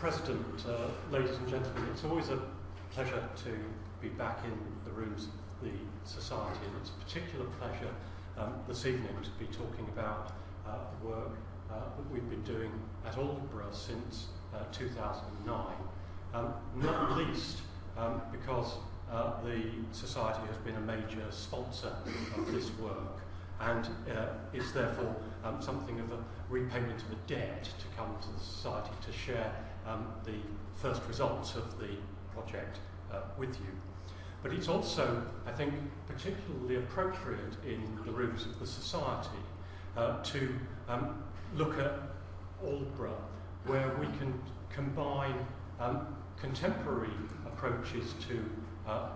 President, ladies and gentlemen, it's always a pleasure to be back in the rooms of the Society, and it's a particular pleasure this evening to be talking about the work that we've been doing at Aldborough since 2009, not least because the Society has been a major sponsor of this work, and is therefore something of a repayment of a debt to come to the Society to share the first results of the project with you. But it's also, I think, particularly appropriate in the rooms of the Society to look at Aldborough, where we can combine contemporary approaches to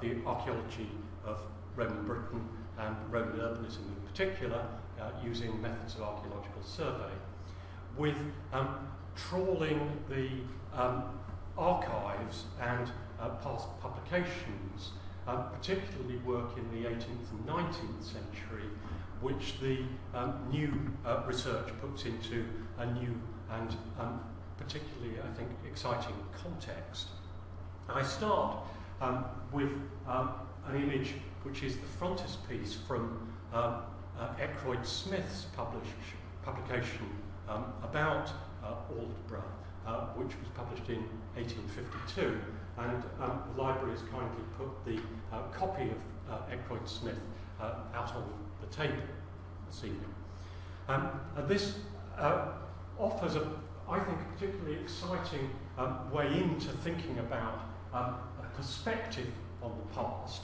the archaeology of Roman Britain and Roman urbanism in particular, using methods of archaeological survey, with trawling the archives and past publications, particularly work in the 18th and 19th century, which the new research puts into a new and particularly, I think, exciting context. I start with an image which is the frontispiece from Eckroyd Smith's publication about Aldborough, which was published in 1852, and the library has kindly put the copy of Eckroyd Smith out on the table this evening. This offers I think, a particularly exciting way into thinking about a perspective on the past.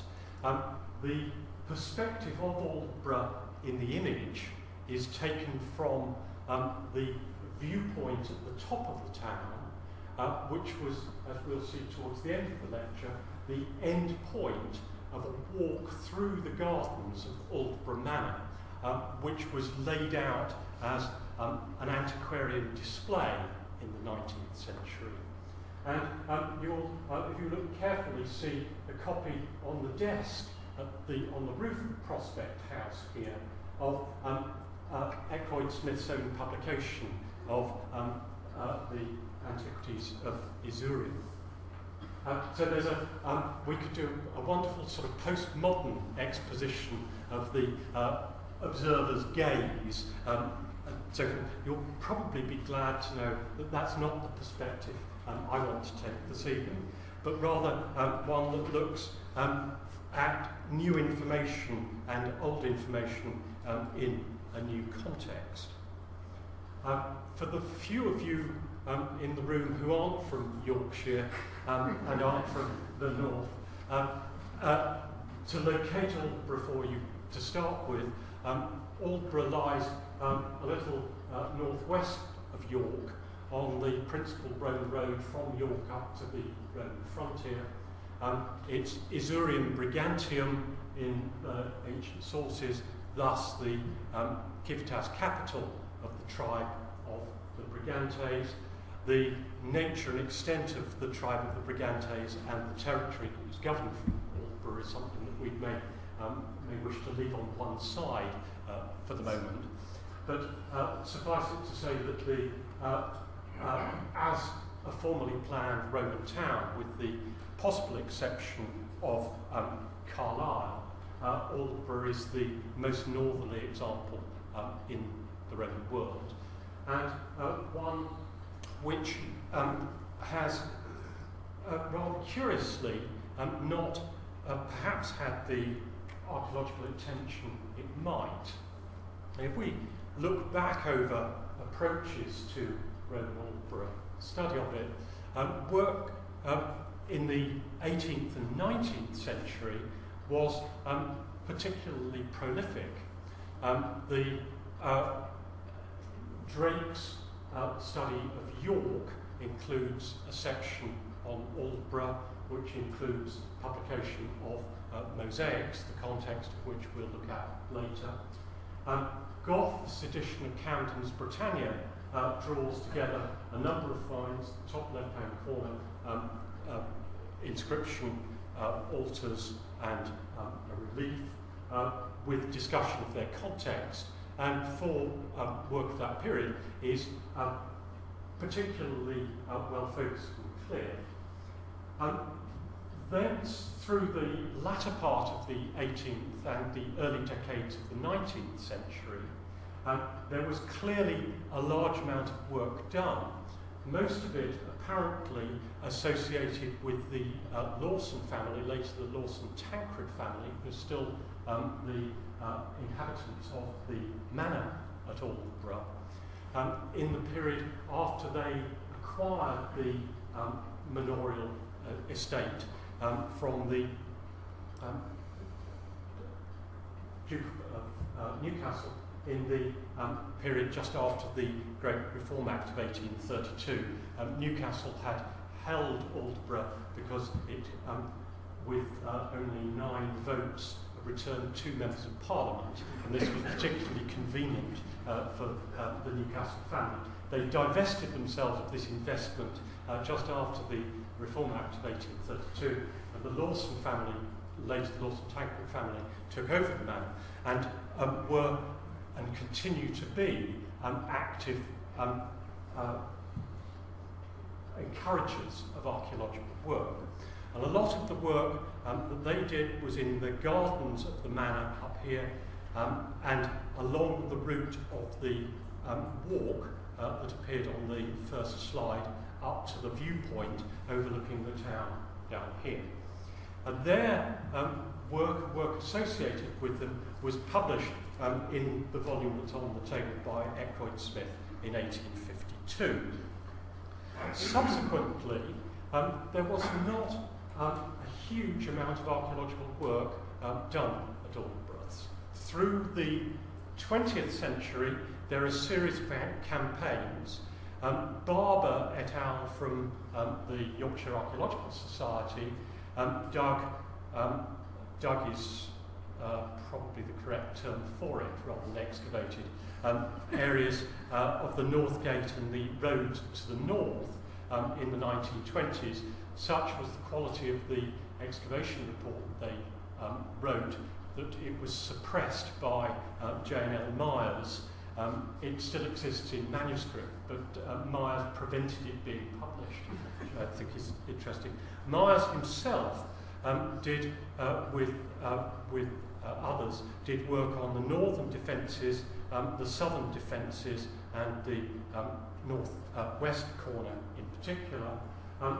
The perspective of Aldborough in the image is taken from the viewpoint at the top of the town, which was, as we'll see towards the end of the lecture, the end point of a walk through the gardens of Aldborough Manor, which was laid out as an antiquarian display in the 19th century. And you'll, if you look carefully, see a copy on the desk on the roof of Prospect House here of Eckroyd Smith's own publication of the Antiquities of Isurium. So there's we could do a wonderful sort of postmodern exposition of the observer's gaze. So you'll probably be glad to know that that's not the perspective I want to take this evening, but rather one that looks at new information and old information in a new context. For the few of you in the room who aren't from Yorkshire and aren't from the north, to locate Aldborough for you to start with, Aldborough lies a little northwest of York on the principal Roman road from York up to the Roman frontier. It's Isurium Brigantium in ancient sources, thus the civitas capital of the tribe of the Brigantes. The nature and extent of the tribe of the Brigantes and the territory that was governed from Aldborough is something that we may wish to leave on one side for the moment. But suffice it to say that the as a formally planned Roman town, with the possible exception of Carlisle, Aldborough is the most northerly example in the Roman world, and one which has rather curiously not perhaps had the archaeological attention it might. If we look back over approaches to Roman Aldborough, study of it, work in the 18th and 19th century was particularly prolific. The Drake's study of York includes a section on Aldborough, which includes publication of mosaics, the context of which we'll look at later. Goff's edition of Camden's Britannia draws together a number of finds, the top left-hand corner, inscription, altars, and a relief, with discussion of their context. And for work of that period is particularly well focused and clear. Then, through the latter part of the 18th and the early decades of the 19th century, there was clearly a large amount of work done, most of it apparently associated with the Lawson family, later the Lawson-Tancred family, who are still the inhabitants of the manor at Aldborough, in the period after they acquired the manorial estate from the Duke of Newcastle in the period just after the Great Reform Act of 1832. Newcastle had held Aldborough because it, with only 9 votes, returned 2 members of Parliament, and this was particularly convenient for the Newcastle family. They divested themselves of this investment just after the Reform Act of 1832, and the Lawson family, later the Lawson-Tancred family, took over the manor and were and continue to be active encouragers of archaeological work. And a lot of the work that they did was in the gardens of the manor up here and along the route of the walk that appeared on the first slide up to the viewpoint overlooking the town down here. And their work associated with them was published in the volume that's on the table by Eckroyd Smith in 1852. Subsequently, there was not a huge amount of archaeological work done at Aldborough. Through the 20th century, there are a series of campaigns. Barber et al. From the Yorkshire Archaeological Society dug is probably the correct term for it, rather than excavated, areas of the North Gate and the road to the north in the 1920s. Such was the quality of the excavation report that they wrote that it was suppressed by J&L Myers. It still exists in manuscript, but Myers prevented it being published, which I think is interesting. Myers himself did, with others, did work on the northern defences, the southern defences, and the north-west corner in particular.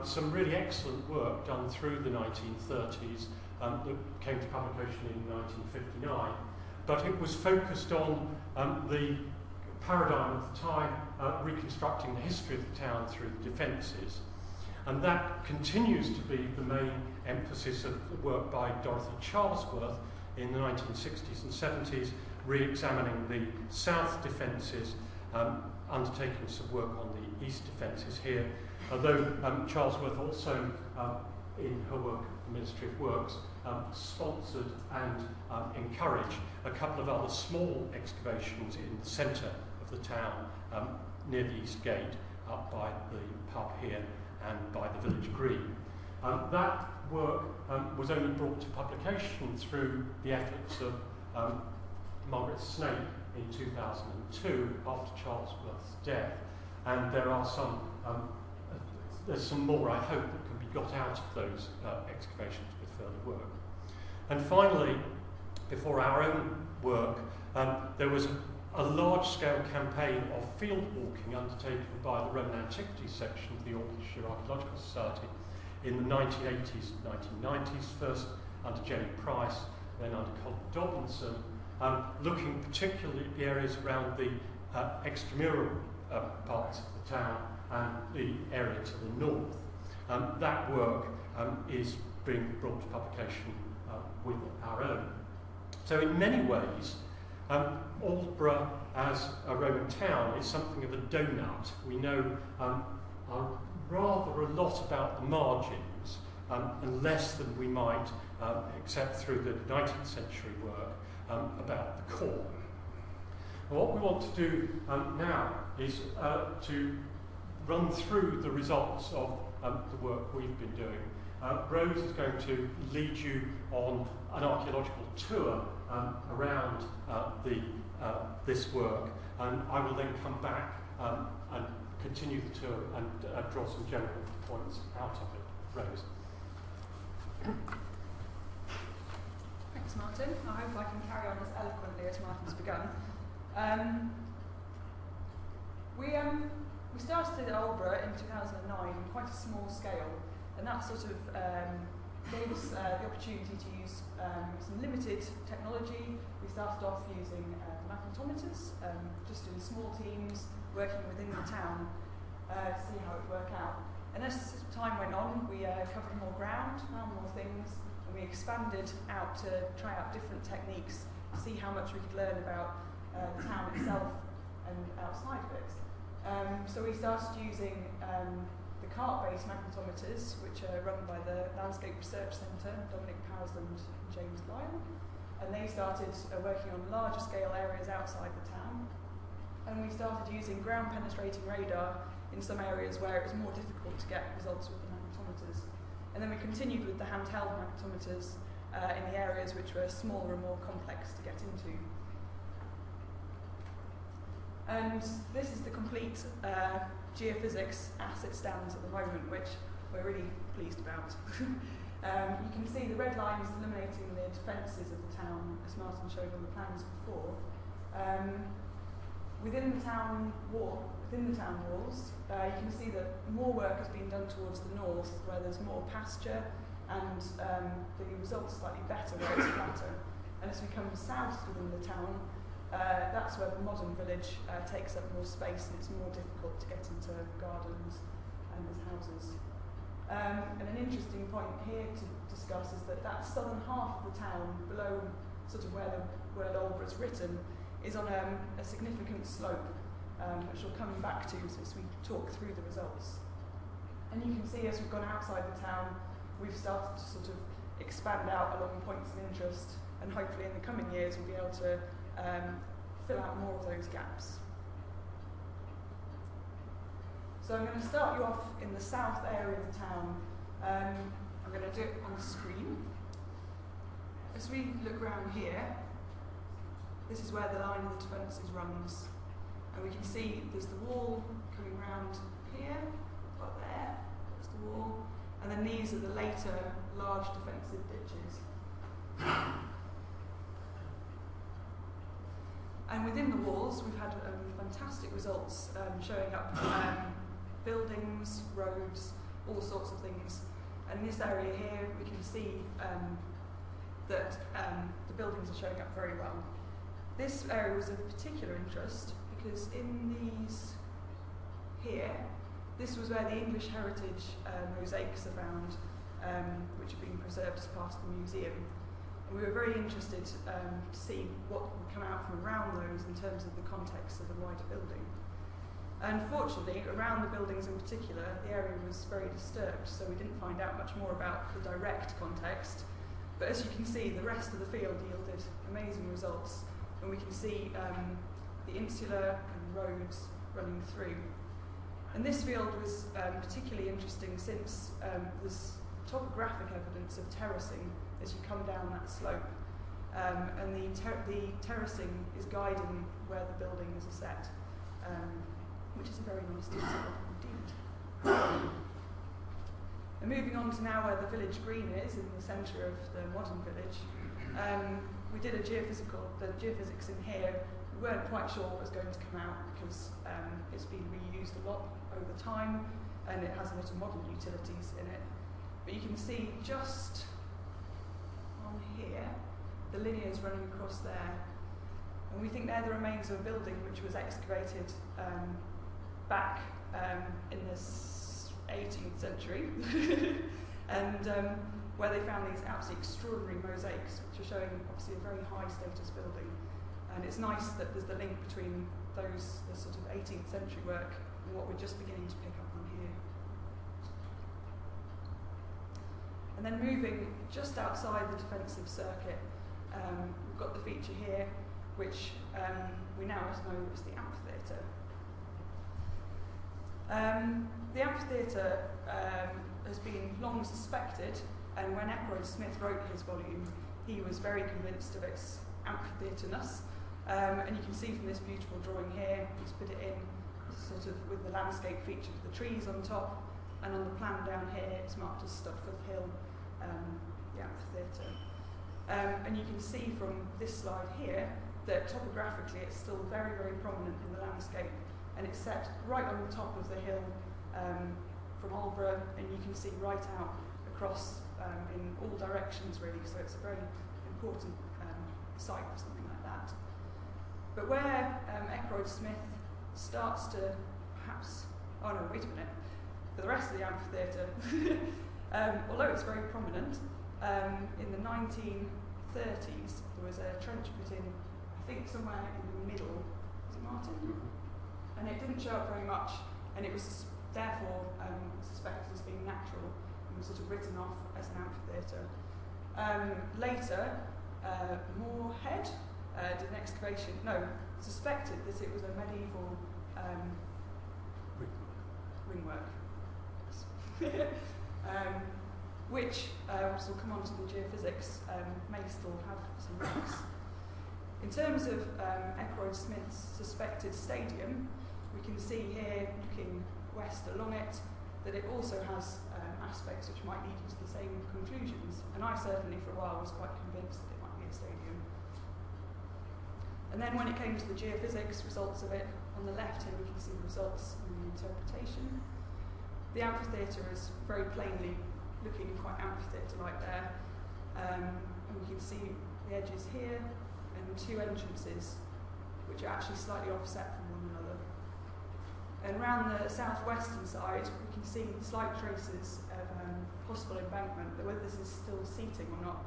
Some really excellent work done through the 1930s that came to publication in 1959, but it was focused on the paradigm of the time, reconstructing the history of the town through the defences. And that continues to be the main emphasis of the work by Dorothy Charlesworth in the 1960s and 70s, re-examining the south defences, undertaking some work on the east defences here. Although Charlesworth also, in her work at the Ministry of Works, sponsored and encouraged a couple of other small excavations in the centre of the town, near the East Gate, up by the pub here and by the village green. That work was only brought to publication through the efforts of Margaret Snape in 2002 after Charlesworth's death, and there are some there's some more, I hope, that can be got out of those excavations with further work. And finally, before our own work, there was a large-scale campaign of field walking undertaken by the Roman Antiquities section of the Yorkshire Archaeological Society in the 1980s and 1990s, first under Jenny Price, then under Colin Dobinson, looking particularly at the areas around the extramural parts of the town and the area to the north. That work is being brought to publication with our own. So in many ways, Aldborough as a Roman town is something of a donut. We know rather a lot about the margins and less than we might, except through the 19th century work, about the core. And what we want to do now is to run through the results of the work we've been doing. Rose is going to lead you on an archaeological tour around this work, and I will then come back and continue the tour and draw some general points out of it. Rose. Thanks, Martin. I hope I can carry on as eloquently as Martin's begun. We started at Aldborough in 2009 on quite a small scale, and that sort of gave us the opportunity to use some limited technology. We started off using magnetometers, just in small teams, working within the town to see how it would work out. And as time went on, we covered more ground, found more things, and we expanded out to try out different techniques to see how much we could learn about the town itself and outside of it. So we started using the cart-based magnetometers, which are run by the Landscape Research Centre, Dominic Powsland and James Lyle. And they started working on larger scale areas outside the town. And we started using ground penetrating radar in some areas where it was more difficult to get results with the magnetometers. And then we continued with the handheld magnetometers in the areas which were smaller and more complex to get into. And this is the complete geophysics as it stands at the moment, which we're really pleased about. You can see the red line is illuminating the defences of the town, as Martin showed on the plans before. Within the town walls, you can see that more work has been done towards the north, where there's more pasture, and the results are slightly better where it's flatter. And as we come south within the town, that's where the modern village takes up more space, and it's more difficult to get into gardens and as houses. And an interesting point here to discuss is that that southern half of the town, below sort of where the word Aldborough is written, is on a significant slope, which we'll come back to as we talk through the results. And you can see as we've gone outside the town, we've started to sort of expand out along points of interest, and hopefully in the coming years we'll be able to fill out more of those gaps. So I'm going to start you off in the south area of the town. I'm going to do it on the screen. As we look around here, this is where the line of the defences runs. And we can see there's the wall coming round here, up there, that's the wall. And then these are the later large defensive ditches. And within the walls, we've had fantastic results showing up buildings, roads, all sorts of things. And in this area here, we can see that the buildings are showing up very well. This area was of particular interest because in these here, this was where the English heritage mosaics are found, which have been preserved as part of the museum. And we were very interested to see what would come out from around those in terms of the context of the wider building. Unfortunately, around the buildings in particular, the area was very disturbed, so we didn't find out much more about the direct context. But as you can see, the rest of the field yielded amazing results, and we can see the insula and roads running through. And this field was particularly interesting since there's topographic evidence of terracing as you come down that slope. And the terracing is guiding where the buildings are set, which is a very nice detail indeed. And moving on to now where the village green is, in the centre of the modern village, we did the geophysics in here. We weren't quite sure what was going to come out because it's been reused a lot over time and it has a lot of modern utilities in it. But you can see just on here, the linears running across there. And we think they're the remains of a building which was excavated back in the 18th century, and where they found these absolutely extraordinary mosaics, which are showing obviously a very high status building. And it's nice that there's the link between the sort of 18th century work and what we're just beginning to pick up on here. And then moving just outside the defensive circuit, we've got the feature here, which we now know as the amphitheatre. The amphitheatre has been long suspected, and when Eckroyd Smith wrote his volume, he was very convinced of its amphitheatre-ness. And you can see from this beautiful drawing here, he's put it in sort of with the landscape feature of the trees on top, and on the plan down here it's marked as Stutforth Hill, the amphitheatre. And you can see from this slide here that topographically it's still very, very prominent in the landscape, and it's set right on the top of the hill from Aldborough, and you can see right out across in all directions really, so it's a very important site for something like that. But where Eckroyd Smith starts to perhaps, oh no, wait a minute, for the rest of the amphitheatre, although it's very prominent, in the 1930s there was a trench put in, I think somewhere in the middle, was it Martin? Mm-hmm. And it didn't show up very much, and it was therefore suspected as being natural, and was sort of written off as an amphitheatre. Later, Moorhead did an excavation, suspected that it was a medieval ringwork. Which, so we'll come on to the geophysics, may still have some links. In terms of Eckroyd Smith's suspected stadium, we can see here, looking west along it, that it also has aspects which might lead you to the same conclusions. And I certainly, for a while, was quite convinced that it might be a stadium. And then when it came to the geophysics results of it, on the left here we can see the results and the interpretation. The amphitheatre is very plainly looking quite amphitheatre-like there. And we can see the edges here and two entrances which are actually slightly offset from one another. And around the southwestern side we can see slight traces of possible embankment, but whether this is still seating or not,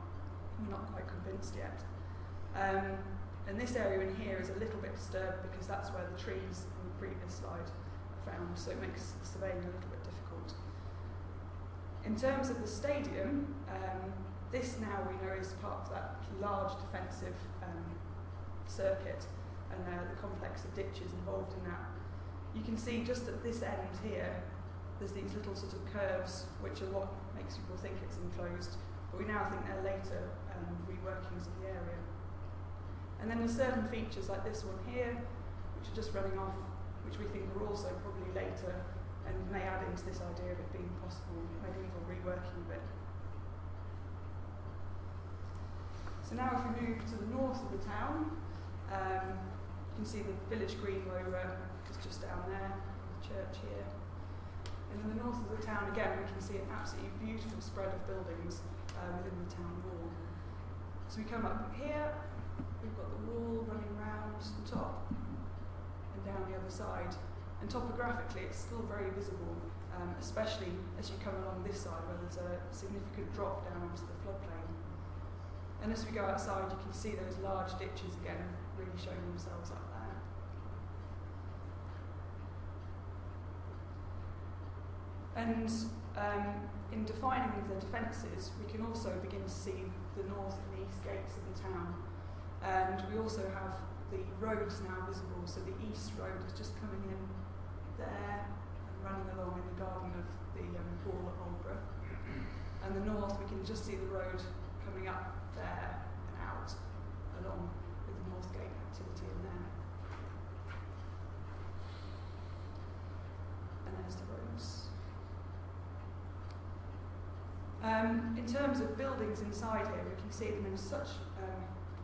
we're not quite convinced yet. And this area in here is a little bit disturbed because that's where the trees in the previous slide are found, so it makes the surveying a little bit difficult. In terms of the stadium, this now we know is part of that large defensive circuit, and the complex of ditches involved in that. You can see just at this end here, there's these little sort of curves which are what makes people think it's enclosed, but we now think they're later reworkings of the area. And then there's certain features like this one here, which are just running off, which we think are also probably later and may add into this idea of it being possible medieval reworking of it. So now if we move to the north of the town, you can see the village green rover is just down there, the church here. And in the north of the town again we can see an absolutely beautiful spread of buildings within the town wall. So we come up here, we've got the wall running round the top and down the other side. And topographically it's still very visible, especially as you come along this side where there's a significant drop down onto the floodplain. And as we go outside you can see those large ditches again really showing themselves up there. And in defining the defences we can also begin to see the north and east gates of the town. And we also have the roads now visible, so the east road is just coming in there and running along in the garden of the wall at Aldborough. And the north, we can just see the road coming up there and out along with the North Gate activity in there. And there's the roads. In terms of buildings inside here, we can see them in such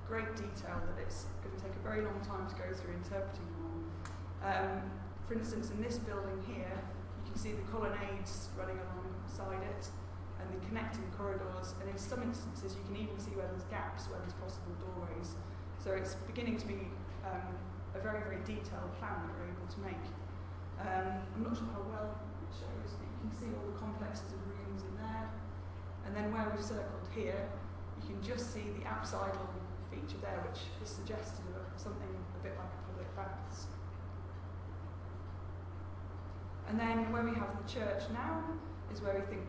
great detail that it's going to take a very long time to go through interpreting them all. For instance, in this building here, you can see the colonnades running alongside it and the connecting corridors, and in some instances you can even see where there's gaps, where there's possible doorways. So it's beginning to be a very, very detailed plan that we're able to make. I'm not sure how well it shows, but you can see all the complexes of rooms in there. And then where we've circled here, you can just see the apsidal feature there, which is suggestive of something a bit like a public baths. And then where we have the church now is where we think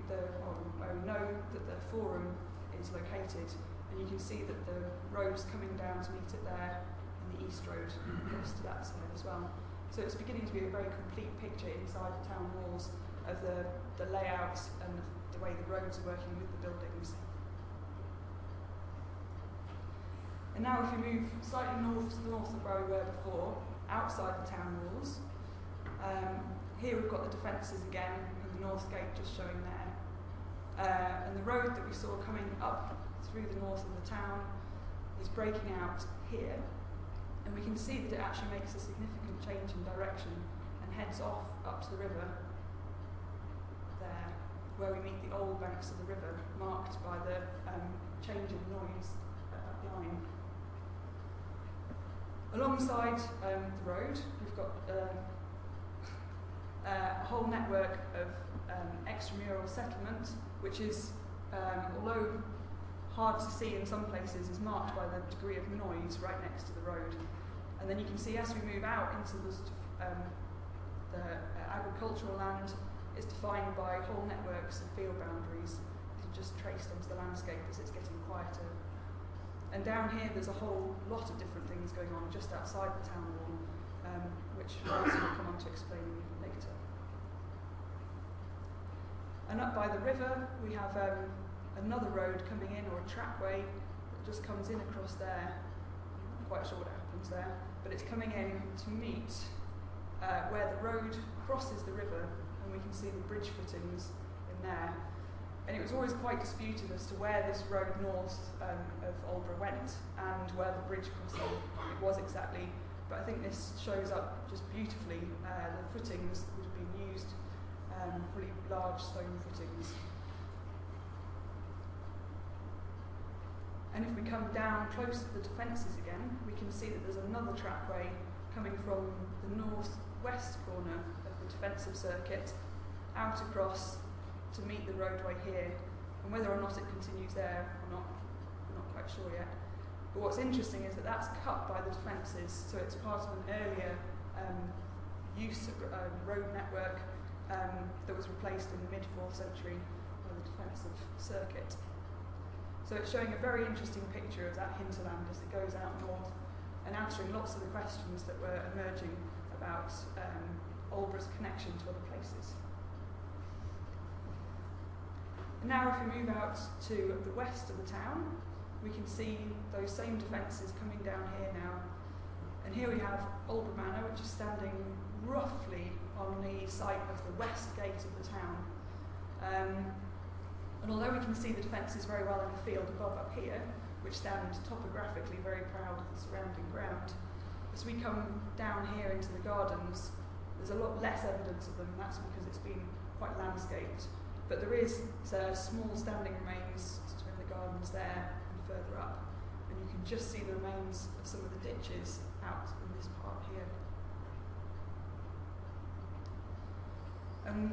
where we know that the forum is located, and you can see that the road's coming down to meet it there, and the east road goes to that side as well. So it's beginning to be a very complete picture inside the town walls of the layouts and the way the roads are working with the buildings. And now if we move slightly north of where we were before, outside the town walls, Here we've got the defences again, and the north gate just showing there. And the road that we saw coming up through the north of the town is breaking out here, and we can see that it actually makes a significant change in direction and heads off up to the river there, where we meet the old banks of the river, marked by the change in noise at that line. Alongside the road, we've got a whole network of extramural settlement, which is, although hard to see in some places, is marked by the degree of noise right next to the road. And then you can see as we move out into the sort of, the agricultural land, it's defined by whole networks of field boundaries that are just traced onto the landscape as it's getting quieter. And down here there's a whole lot of different things going on just outside the town wall, which Rosie will come on to explain later. And up by the river we have another road coming in, or a trackway, that just comes in across there. I'm not quite sure what happens there, but it's coming in to meet where the road crosses the river, and we can see the bridge footings in there. And it was always quite disputed as to where this road north of Aldborough went and where the bridge crossing it was exactly. But I think this shows up just beautifully, the footings that would have been used, really large stone footings. And if we come down close to the defences again, we can see that there's another trackway coming from the north-west corner of the defensive circuit out across to meet the roadway here. And whether or not it continues there or not, I'm not quite sure yet. But what's interesting is that that's cut by the defences, so it's part of an earlier use of road network that was replaced in the mid-4th century by the defensive circuit. So it's showing a very interesting picture of that hinterland as it goes out north and answering lots of the questions that were emerging about Aldborough's connection to other places. And now if we move out to the west of the town, we can see those same defences coming down here now. And here we have Aldborough Manor, which is standing roughly on the site of the west gate of the town. And although we can see the defences very well in the field above up here, which stand topographically very proud of the surrounding ground, as we come down here into the gardens, there's a lot less evidence of them, and that's because it's been quite landscaped. But there is small standing remains sort of in the gardens there and further up, and you can just see the remains of some of the ditches out in this part here.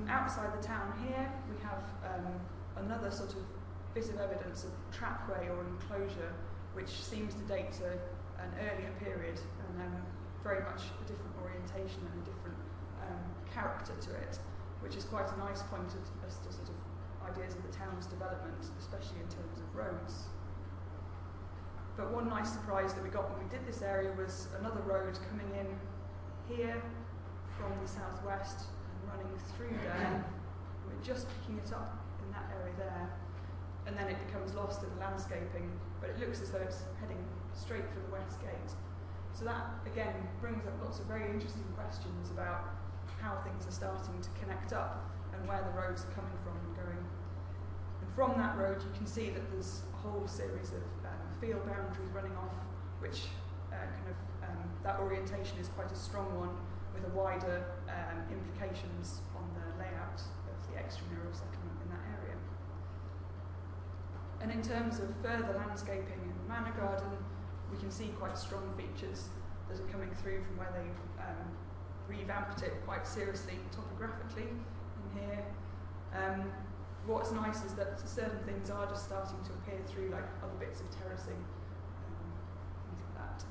Outside the town here, we have another sort of bit of evidence of trackway or enclosure, which seems to date to an earlier period and very much a different orientation and a different character to it, which is quite a nice point as to sort of ideas of the town's development, especially in terms of roads. But one nice surprise that we got when we did this area was another road coming in here from the southwest and running through there. We're just picking it up in that area there, and then it becomes lost in the landscaping, but it looks as though it's heading straight for the west gate. So that again brings up lots of very interesting questions about how things are starting to connect up and where the roads are coming from and going. And from that road you can see that there's a whole series of field boundaries running off, which that orientation is quite a strong one with a wider implications on the layout of the extramural settlement in that area. And in terms of further landscaping in the manor garden, we can see quite strong features that are coming through from where they've revamped it quite seriously topographically in here. What's nice is that certain things are just starting to appear through, like other bits of terracing, things like that.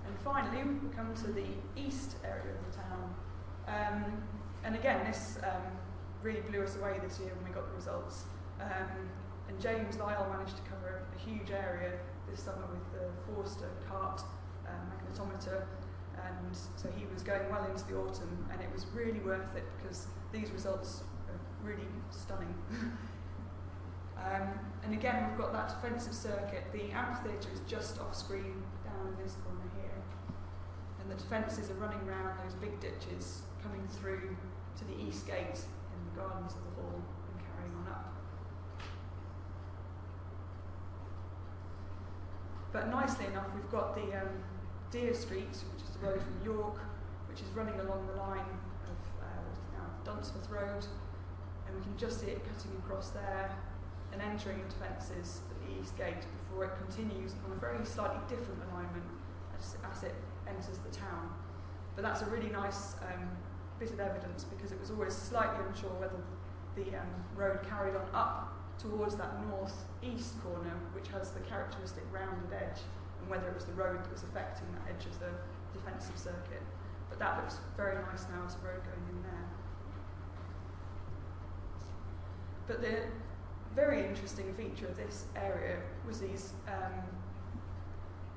And finally, we come to the east area of the town. And again, this really blew us away this year when we got the results. And James Lyle managed to cover a huge area this summer with the Forster cart magnetometer, and so he was going well into the autumn, and it was really worth it because these results are really stunning. And again, we've got that defensive circuit. The amphitheatre is just off screen down in this corner here. And the defences are running round those big ditches, coming through to the east gate in the gardens of the hall and carrying on up. But nicely enough, we've got the Deer Street, which is the road from York, which is running along the line of what is now Dunsmouth Road, and we can just see it cutting across there and entering the defences at the east gate before it continues on a very slightly different alignment as it enters the town. But that's a really nice bit of evidence, because it was always slightly unsure whether the road carried on up towards that north-east corner, which has the characteristic rounded edge, and whether it was the road that was affecting that edge of the defensive circuit. But that looks very nice now as a road going in there. But the very interesting feature of this area was these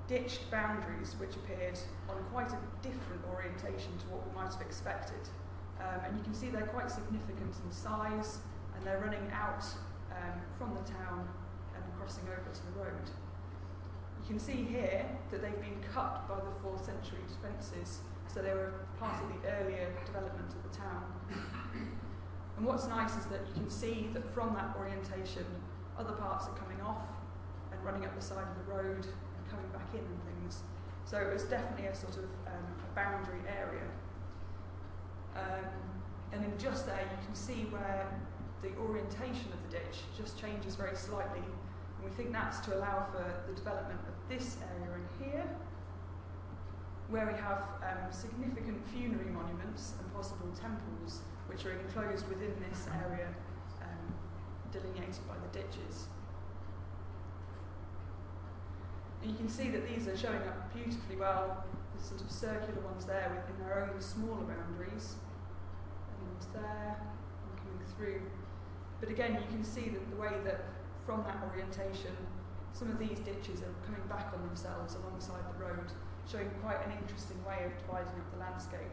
ditched boundaries, which appeared on quite a different orientation to what we might have expected. And you can see they're quite significant in size, and they're running out from the town and crossing over to the road. You can see here that they've been cut by the 4th century defences, so they were part of the earlier development of the town. And what's nice is that you can see that from that orientation, other parts are coming off and running up the side of the road and coming back in and things. So it was definitely a sort of a boundary area. And then just there you can see where the orientation of the ditch just changes very slightly, and we think that's to allow for the development of this area in here, where we have significant funerary monuments and possible temples which are enclosed within this area delineated by the ditches. And you can see that these are showing up beautifully well, the sort of circular ones there within their own smaller boundaries, and ones there, and coming through. But again, you can see that the way that from that orientation, some of these ditches are coming back on themselves alongside the road, showing quite an interesting way of dividing up the landscape.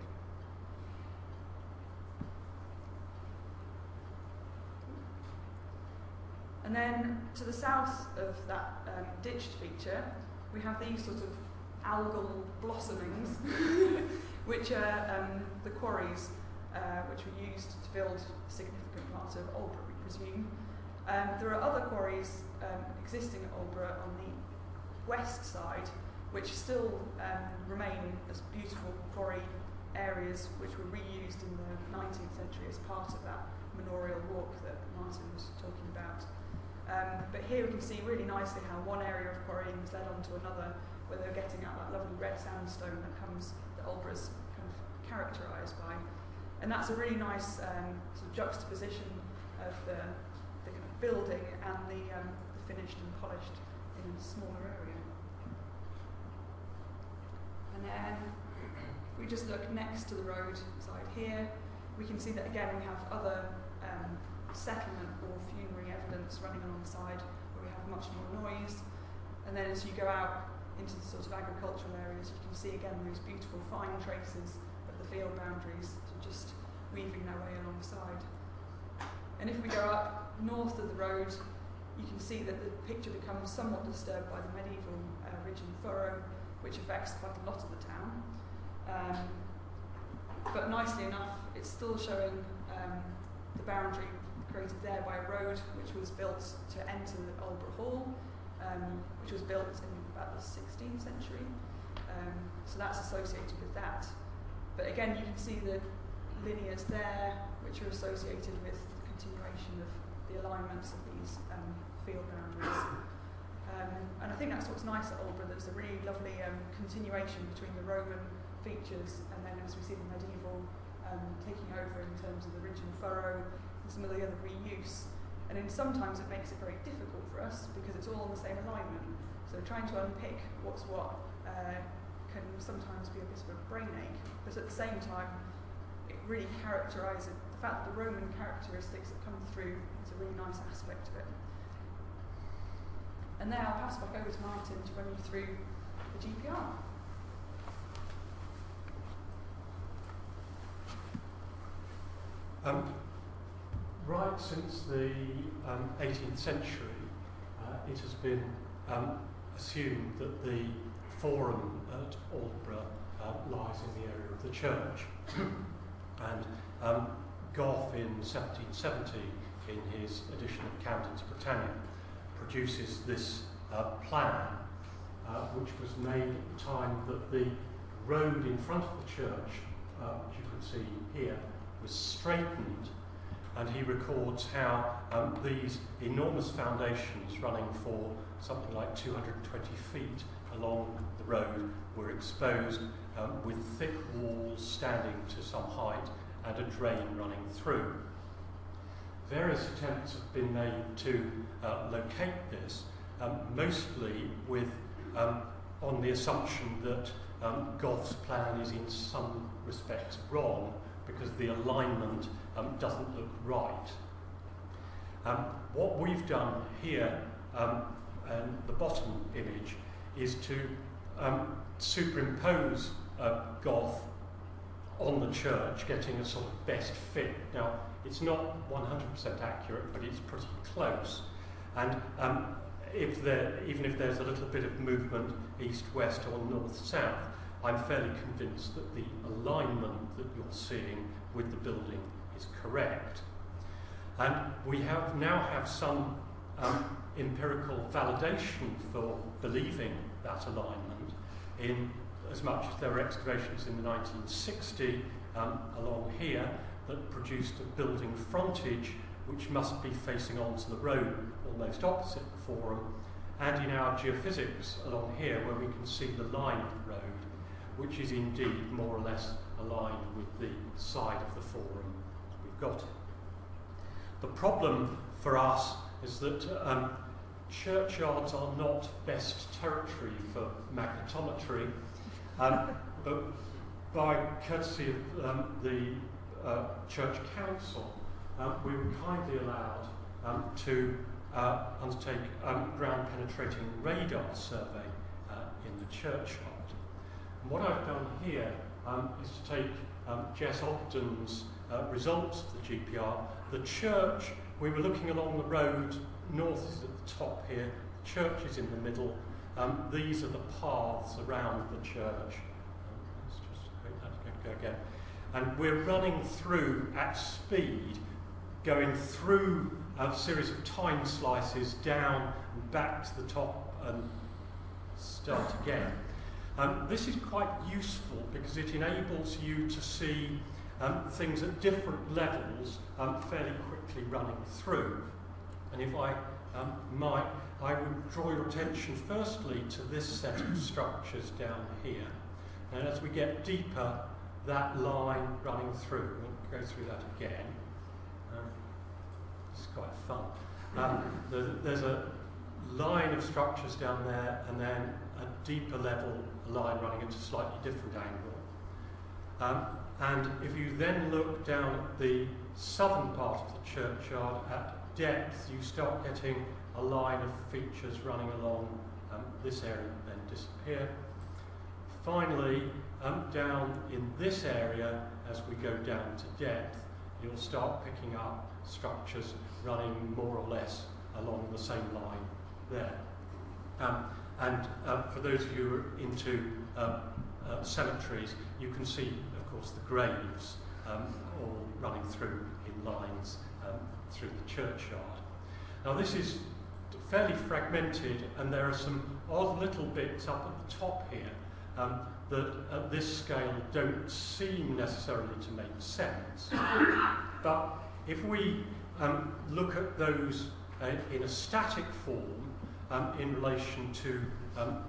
And then to the south of that ditched feature, we have these sort of algal blossomings, which are the quarries which were used to build a significant part of Aldborough, we presume. There are other quarries existing at Aldborough on the west side, which still remain as beautiful quarry areas which were reused in the 19th century as part of that manorial walk that Martin was talking about. But here we can see really nicely how one area of quarrying has led on to another, where they're getting out that lovely red sandstone that Aldborough's kind of characterised by. And that's a really nice sort of juxtaposition of the kind of building and the finished and polished in a smaller area. And then if we just look next to the road side here, we can see that again we have other settlement or funerary evidence running alongside, where we have much more noise. And then as you go out into the sort of agricultural areas, you can see again those beautiful fine traces of the field boundaries just weaving their way alongside. And if we go up north of the road, you can see that the picture becomes somewhat disturbed by the medieval ridge and furrow, which affects quite a lot of the town. But nicely enough, it's still showing the boundary created there by a road which was built to enter Aldborough Hall, which was built in about the 16th century. So that's associated with that. But again, you can see the linears there, which are associated with the continuation of the alignments of these field boundaries. And I think that's what's nice at Aldborough. There's a really lovely continuation between the Roman features, and then as we see the medieval taking over in terms of the ridge and furrow and some of the other reuse. And then sometimes it makes it very difficult for us because it's all in the same alignment. So trying to unpick what's what can sometimes be a bit of a brain ache, but at the same time it really characterises the fact that the Roman characteristics that come through is a really nice aspect of it. And now I'll pass back over to Martin to run you through the GPR. Right since the 18th century, it has been assumed that the Forum at Aldborough lies in the area of the church. And Gough in 1770, in his edition of Camden's Britannia, produces this plan, which was made at the time that the road in front of the church, which you can see here, was straightened, and he records how these enormous foundations running for something like 220 feet along the road were exposed with thick walls standing to some height and a drain running through. Various attempts have been made to locate this, mostly with on the assumption that Gough's plan is in some respects wrong because the alignment doesn't look right. What we've done here, and the bottom image, is to superimpose Gough on the church, getting a sort of best fit. Now, it's not 100% accurate, but it's pretty close. And even if there's a little bit of movement east-west or north-south, I'm fairly convinced that the alignment that you're seeing with the building is correct. And we now have some empirical validation for believing that alignment, in as much as there were excavations in the 1960s along here that produced a building frontage which must be facing onto the road almost opposite the forum, and in our geophysics along here where we can see the line of the road, which is indeed more or less aligned with the side of the forum we've got it. The problem for us is that churchyards are not best territory for magnetometry, but by courtesy of the Church Council, we were kindly allowed to undertake ground penetrating radar survey in the churchyard. And what I've done here is to take Jess Ogden's results of the GPR. The church, we were looking along the road, north is at the top here, the church is in the middle. These are the paths around the church. Let's just hope that's going to go again. And we're running through at speed, going through a series of time slices down and back to the top and start again. This is quite useful because it enables you to see things at different levels fairly quickly running through. And if I might, I would draw your attention firstly to this set of structures down here. And as we get deeper, that line running through, we'll go through that again. It's quite fun. There's a line of structures down there, and then a deeper level line running at a slightly different angle. And if you then look down at the southern part of the churchyard at depth, you start getting a line of features running along this area and then disappear. Finally, down in this area, as we go down to depth, you'll start picking up structures running more or less along the same line there. For those of you who are into cemeteries, you can see, of course, the graves all running through in lines through the churchyard. Now this is fairly fragmented, and there are some odd little bits up at the top here that at this scale don't seem necessarily to make sense. But if we look at those in a static form in relation to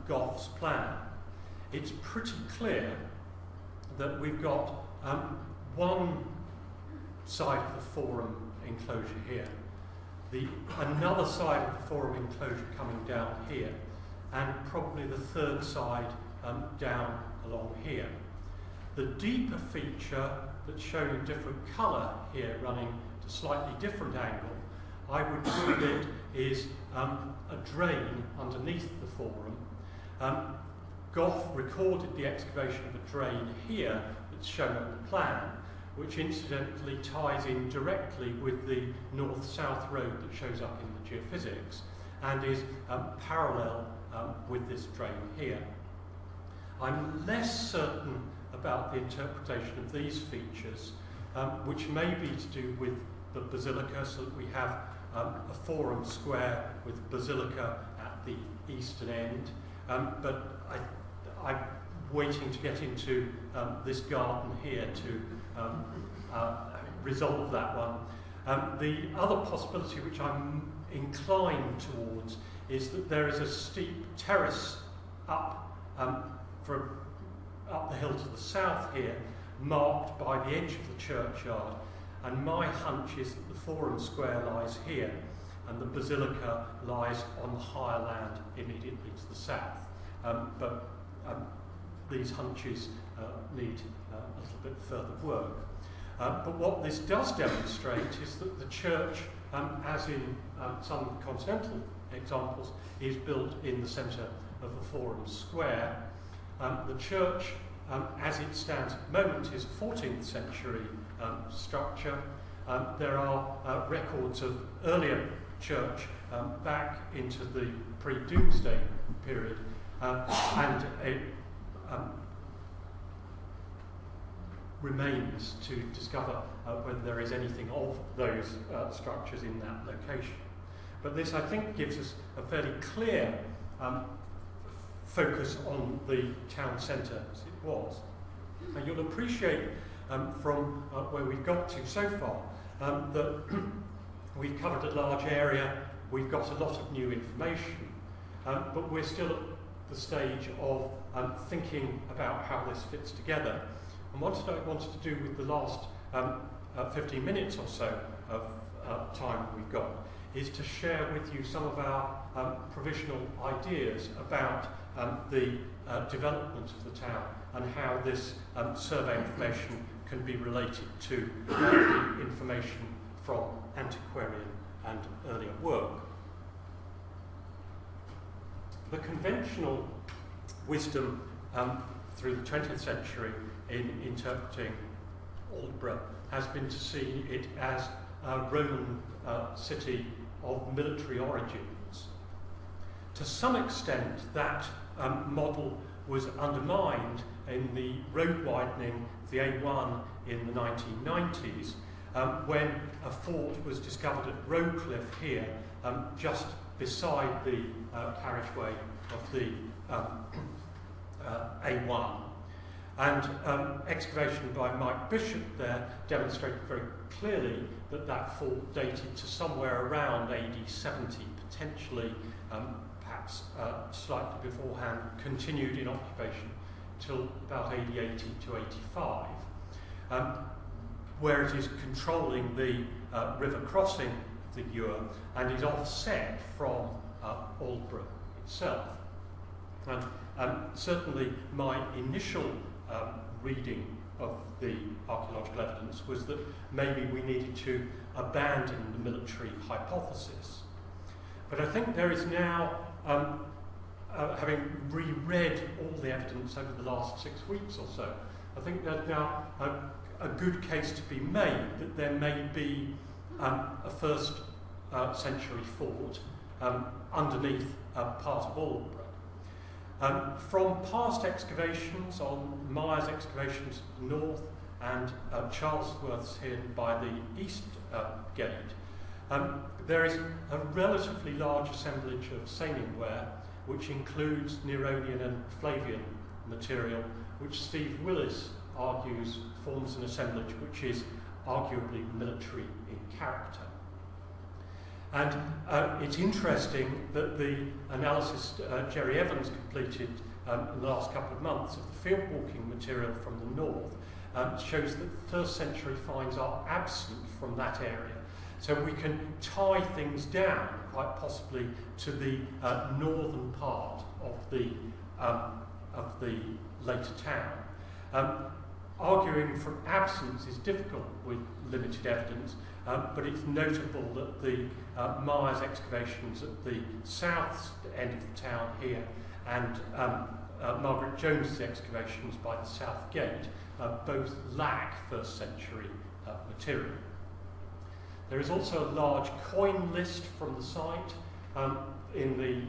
Gough's plan, it's pretty clear that we've got one side of the forum enclosure here, another side of the forum enclosure coming down here, and probably the third side down along here. The deeper feature that's shown in different colour here, running at a slightly different angle, I would call it is a drain underneath the forum. Gough recorded the excavation of a drain here that's shown on the plan, which incidentally ties in directly with the north-south road that shows up in the geophysics and is parallel with this drain here. I'm less certain about the interpretation of these features, which may be to do with the basilica, so that we have a forum square with basilica at the eastern end. But I'm waiting to get into this garden here to resolve that one. The other possibility which I'm inclined towards is that there is a steep terrace up the hill to the south here, marked by the edge of the churchyard, and my hunch is that the forum square lies here and the basilica lies on the higher land immediately to the south. But these hunches need a little bit further work. But what this does demonstrate is that the church, as in some continental examples, is built in the centre of the forum square. The church, as it stands at the moment, is a 14th century structure. There are records of earlier church back into the pre-Doomsday period, and it remains to discover whether there is anything of those structures in that location. But this, I think, gives us a fairly clear focus on the town centre as it was. And you'll appreciate from where we've got to so far that we've covered a large area, we've got a lot of new information, but we're still at the stage of thinking about how this fits together. And what I wanted to do with the last 15 minutes or so of time we've got is to share with you some of our provisional ideas about the development of the town and how this survey information can be related to the information from antiquarian and earlier work. The conventional wisdom through the 20th century in interpreting Aldborough has been to see it as a Roman city of military origins. To some extent, that model was undermined in the road widening of the A1 in the 1990s, when a fort was discovered at Rowcliffe here, just beside the carriageway of the A1. And excavation by Mike Bishop there demonstrated very clearly that that fort dated to somewhere around AD 70, potentially, perhaps slightly beforehand, continued in occupation till about AD 80 to 85, where it is controlling the river crossing of the Eure and is offset from Aldborough itself. And certainly my initial reading of the archaeological evidence was that maybe we needed to abandon the military hypothesis. But I think there is now, having reread all the evidence over the last 6 weeks or so, I think there's now a good case to be made that there may be a first century fort underneath part of Aldborough. From past excavations on Myers excavations to the north and Charlesworth's here by the east gate, there is a relatively large assemblage of Samian ware, which includes Neronian and Flavian material, which Steve Willis argues forms an assemblage which is arguably military in character. And it's interesting that the analysis Jerry Evans completed in the last couple of months of the field walking material from the north shows that first century finds are absent from that area. So we can tie things down quite possibly to the northern part of the later town. Arguing from absence is difficult with limited evidence, but it's notable that the Myers excavations at the south end of the town here and Margaret Jones's excavations by the south gate both lack first century material. There is also a large coin list from the site in the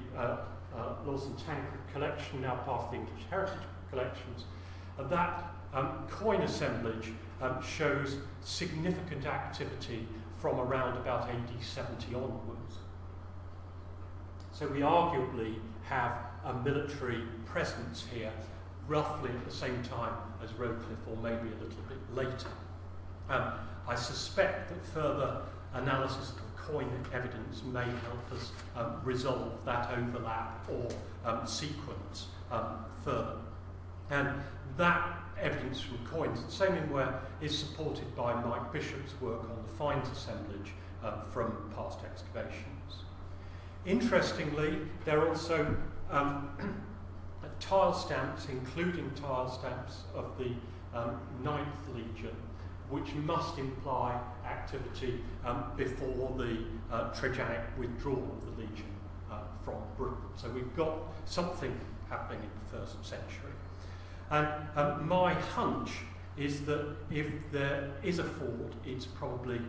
Lawson Tancred collection, now part of the English Heritage collections. And that coin assemblage shows significant activity from around about AD 70 onwards. So we arguably have a military presence here roughly at the same time as Roadcliffe, or maybe a little bit later. I suspect that further analysis of the coin evidence may help us resolve that overlap or sequence further. And that evidence from coins, the same in where, is supported by Mike Bishop's work on the finds assemblage from past excavations. Interestingly, there are also tile stamps, including tile stamps of the 9th Legion, which must imply activity before the Trajanic withdrawal of the Legion from Britain. So we've got something happening in the 1st century. And my hunch is that if there is a fort, it's probably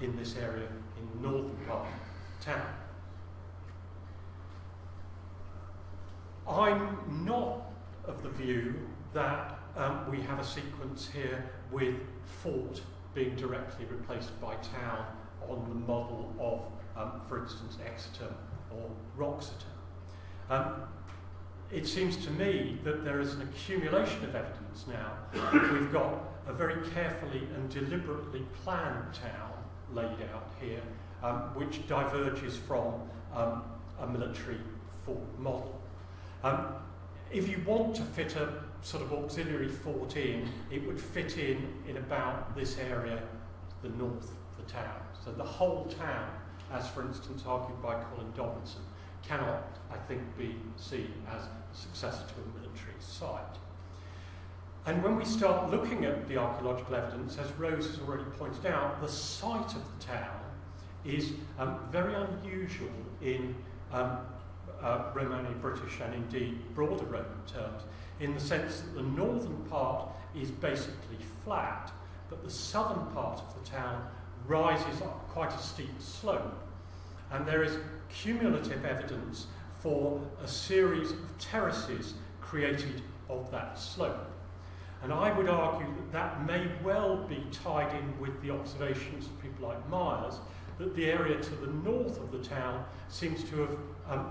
in this area in the northern part of the town. I'm not of the view that we have a sequence here with fort being directly replaced by town on the model of, for instance, Exeter or Wroxeter. It seems to me that there is an accumulation of evidence now that we've got a very carefully and deliberately planned town laid out here, which diverges from a military fort model. If you want to fit a sort of auxiliary fort in, it would fit in about this area to the north of the town. So the whole town, as for instance argued by Colin Dobinson, cannot, I think, be seen as a successor to a military site. And when we start looking at the archaeological evidence, as Rose has already pointed out, the site of the town is very unusual in Romano-British and indeed broader Roman terms, in the sense that the northern part is basically flat, but the southern part of the town rises up quite a steep slope. And there is cumulative evidence for a series of terraces created of that slope. And I would argue that that may well be tied in with the observations of people like Myers, that the area to the north of the town seems to have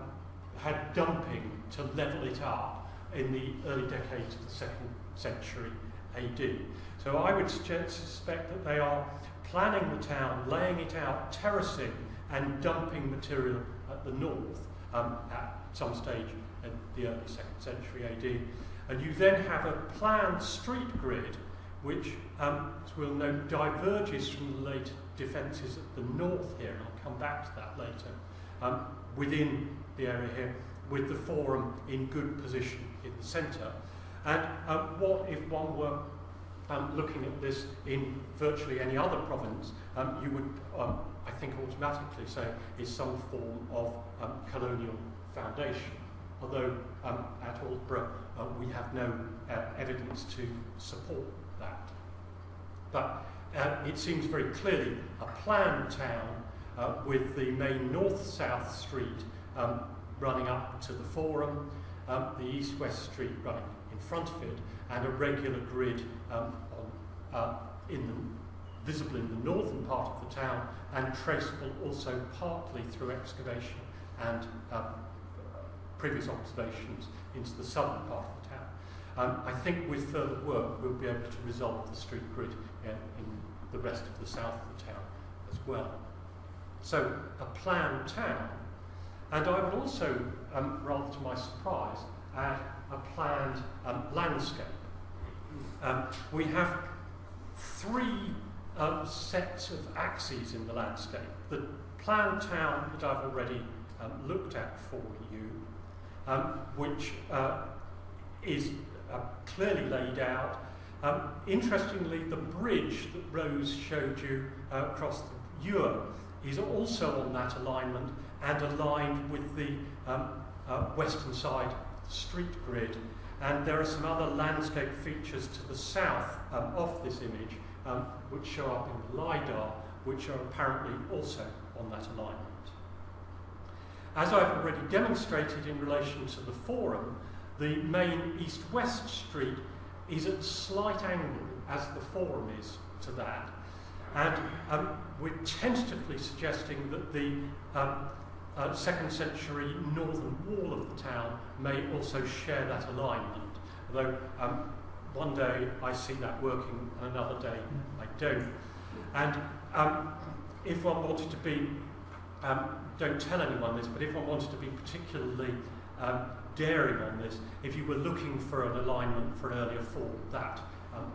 had dumping to level it up in the early decades of the 2nd century AD. So I would suspect that they are planning the town, laying it out, terracing and dumping material at the north at some stage in the early 2nd century AD. And you then have a planned street grid which, as we'll note, diverges from the late defences at the north here, and I'll come back to that later, within the area here, with the forum in good position in the centre. And what if one were looking at this in virtually any other province, you would, I think, automatically say is some form of colonial foundation, although at Aldborough we have no evidence to support that. But it seems very clearly a planned town with the main north-south street running up to the forum, the east-west street running in front of it, and a regular grid visible in the northern part of the town and traceable also partly through excavation and previous observations into the southern part of the town. I think with further work we'll be able to resolve the street grid in the rest of the south of the town as well. So a planned town, and I would also, rather to my surprise, add a planned landscape. We have three sets of axes in the landscape. The planned town that I've already looked at for you, which is clearly laid out. Interestingly, the bridge that Rose showed you across the Eure is also on that alignment and aligned with the western side of the street grid. And there are some other landscape features to the south of this image which show up in the LiDAR, which are apparently also on that alignment. As I've already demonstrated in relation to the forum, the main east-west street is at a slight angle, as the Forum is to that. And we're tentatively suggesting that the 2nd century northern wall of the town may also share that alignment. Although one day I see that working and another day I don't. And if one wanted to be, don't tell anyone this, but if one wanted to be particularly daring on this, if you were looking for an alignment for an earlier form, that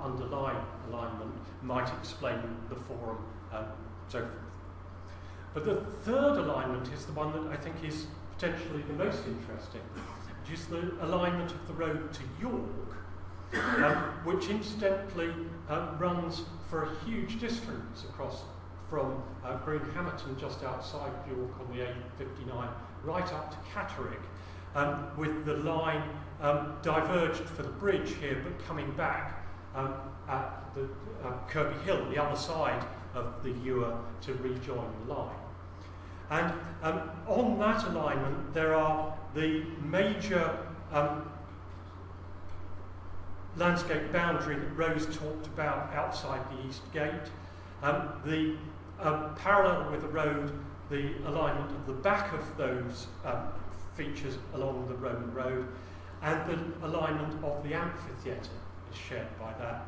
underlying alignment might explain the Forum, so forth. But the third alignment is the one that I think is potentially the most interesting, which is the alignment of the road to York, which incidentally runs for a huge distance across from Greenhammerton, just outside York on the A59, right up to Catterick, with the line diverged for the bridge here, but coming back at the Kirby Hill, the other side of the Ewer, to rejoin the line. And on that alignment, there are the major landscape boundary that Rose talked about outside the East Gate, the parallel with the road, the alignment of the back of those features along the Roman road, and the alignment of the amphitheatre is shared by that.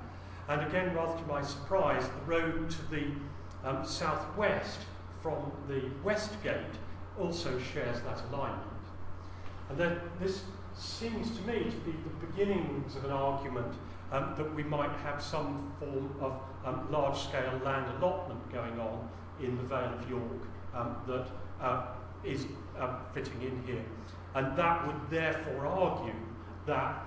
And again, rather to my surprise, the road to the southwest from the West Gate also shares that alignment. And then this seems to me to be the beginnings of an argument that we might have some form of large-scale land allotment going on in the Vale of York that is fitting in here. And that would therefore argue that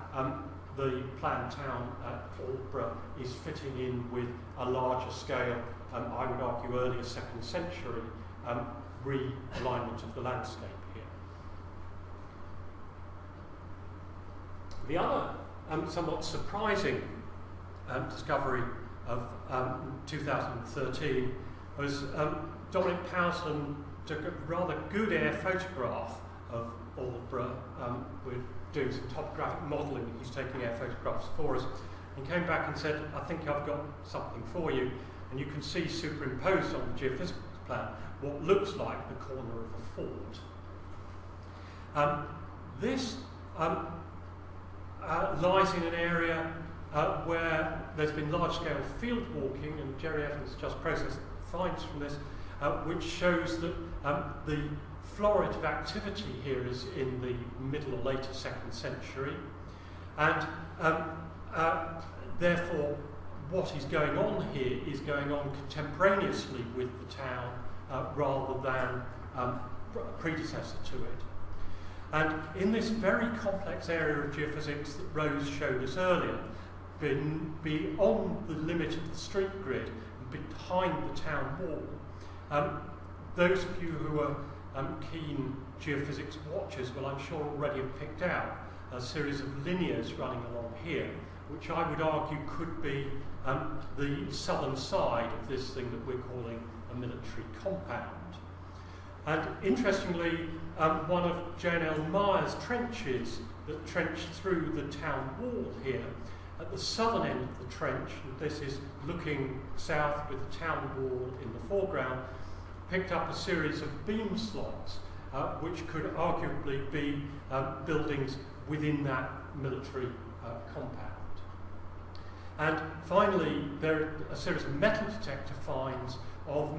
the planned town at Aldborough is fitting in with a larger scale, I would argue earlier 2nd century, realignment of the landscape here. The other somewhat surprising discovery of 2013 was Dominic Powsland took a rather good air photograph of Aldborough. We're doing some topographic modelling, he's taking air photographs for us, and came back and said, I think I've got something for you. And you can see superimposed on the geophysical plan what looks like the corner of a fort. This lies in an area where there's been large-scale field walking, and Jerry Evans just processed finds from this, which shows that the florid of activity here is in the middle or later 2nd century, and therefore what is going on here is going on contemporaneously with the town rather than predecessor to it. And in this very complex area of geophysics that Rose showed us earlier, beyond the limit of the street grid, behind the town wall, those of you who are keen geophysics watchers will, I'm sure, already have picked out a series of linears running along here, which I would argue could be the southern side of this thing that we're calling a military compound. And interestingly, one of J&L Meyer's trenches that trenched through the town wall here, at the southern end of the trench, and this is looking south with the town wall in the foreground, picked up a series of beam slots, which could arguably be buildings within that military compound. And finally, there are a series of metal detector finds of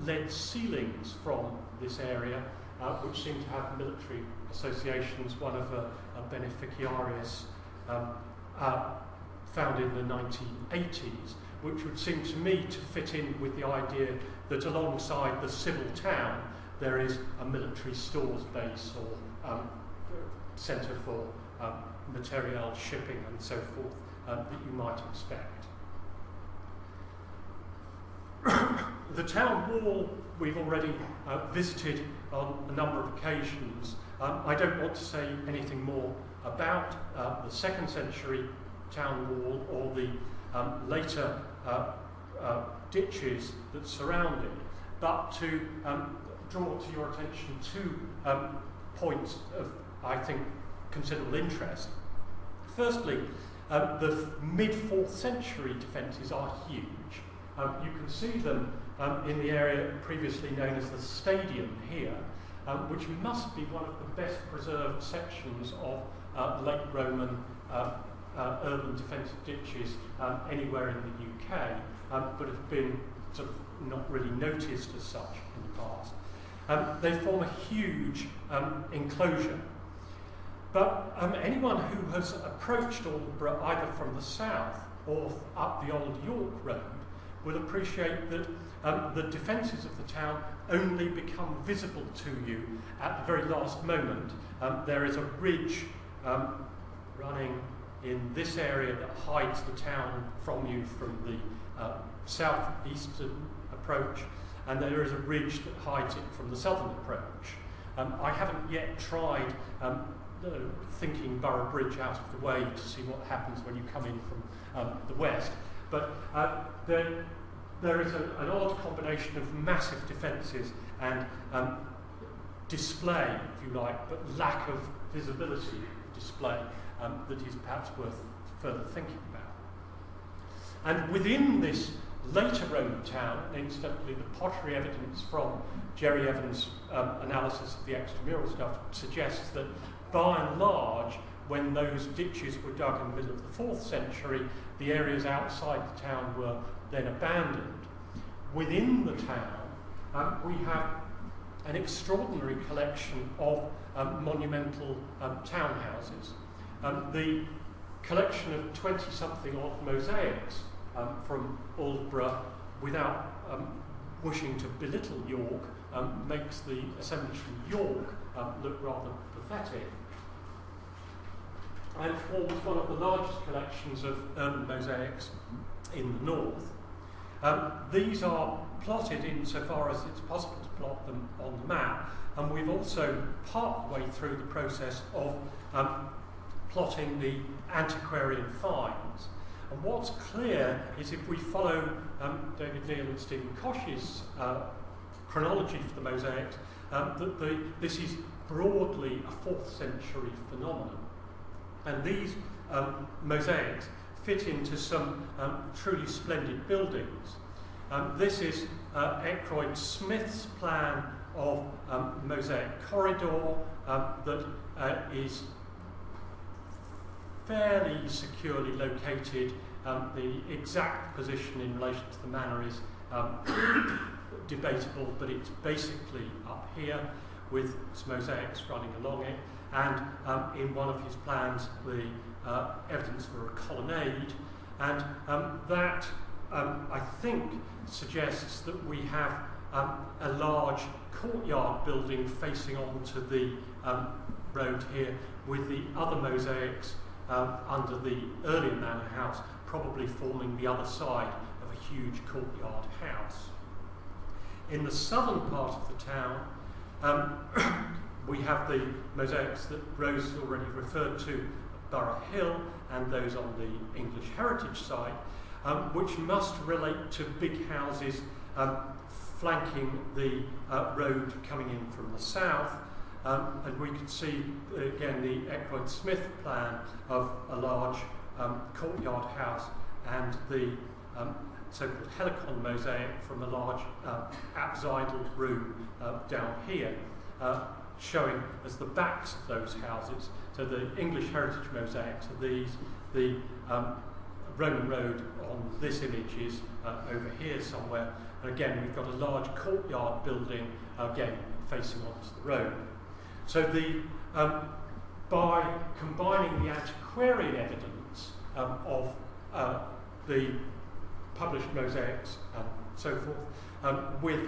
lead ceilings from this area, which seem to have military associations. One of a beneficiarius found in the 1980s, which would seem to me to fit in with the idea that alongside the civil town there is a military stores base or centre for material shipping and so forth that you might expect. The town wall we've already visited on a number of occasions. I don't want to say anything more about the 2nd century town wall or the later ditches that surround it, but to draw to your attention two points of, I think, considerable interest. Firstly, the mid-4th century defences are huge. You can see them in the area previously known as the Stadium here, which must be one of the best preserved sections of late Roman urban defensive ditches anywhere in the UK, but have been sort of not really noticed as such in the past. They form a huge enclosure. But anyone who has approached Aldborough either from the south or up the Old York Road will appreciate that the defences of the town only become visible to you at the very last moment. There is a ridge running in this area that hides the town from you from the southeastern approach, and there is a ridge that hides it from the southern approach. I haven't yet tried thinking Borough Bridge out of the way to see what happens when you come in from the west, but there is an odd combination of massive defences and display, if you like, but lack of visibility of display that is perhaps worth further thinking about. And within this later Roman town, incidentally the pottery evidence from Jerry Evans' analysis of the extramural stuff suggests that by and large, when those ditches were dug in the middle of the 4th century, the areas outside the town were then abandoned. Within the town, we have an extraordinary collection of monumental townhouses. The collection of 20-something odd mosaics from Aldborough, without wishing to belittle York, makes the assemblage from York look rather pathetic, and forms one of the largest collections of urban mosaics in the north. These are plotted insofar as it's possible to plot them on the map, and we've also part way through the process of plotting the antiquarian finds. And what's clear is if we follow David Neal and Stephen Koch's chronology for the mosaics, that this is broadly a 4th century phenomenon. And these mosaics fit into some truly splendid buildings. This is Ackroyd Smith's plan of mosaic corridor that is fairly securely located. The exact position in relation to the manor is debatable, but it's basically up here with mosaics running along it, and in one of his plans the evidence for a colonnade, and that I think suggests that we have a large courtyard building facing onto the road here, with the other mosaics under the earlier manor house probably forming the other side of a huge courtyard house. In the southern part of the town, we have the mosaics that Rose has already referred to at Borough Hill and those on the English Heritage site, which must relate to big houses flanking the road coming in from the south. And we can see, again, the Ackroyd Smith plan of a large courtyard house and the so-called Helicon mosaic from a large apsidal room down here, showing as the backs of those houses. So the English Heritage mosaics are these, the Roman road on this image is over here somewhere, and again we've got a large courtyard building, again facing onto the road. So by combining the antiquarian evidence of the published mosaics and so forth with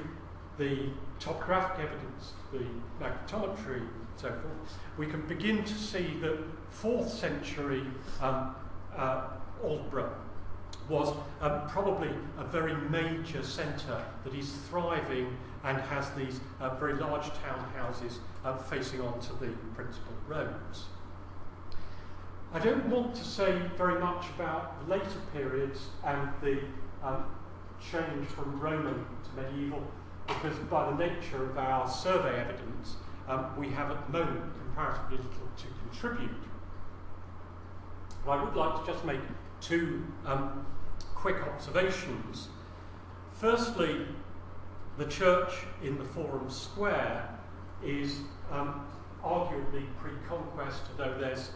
the topographic evidence, the magnetometry and so forth, we can begin to see that 4th century Aldborough was probably a very major centre that is thriving and has these very large townhouses facing onto the principal roads. I don't want to say very much about the later periods and the change from Roman to medieval, because by the nature of our survey evidence, we have at the moment comparatively little to contribute. But I would like to just make two quick observations. Firstly, the church in the Forum Square is arguably pre-conquest, although there's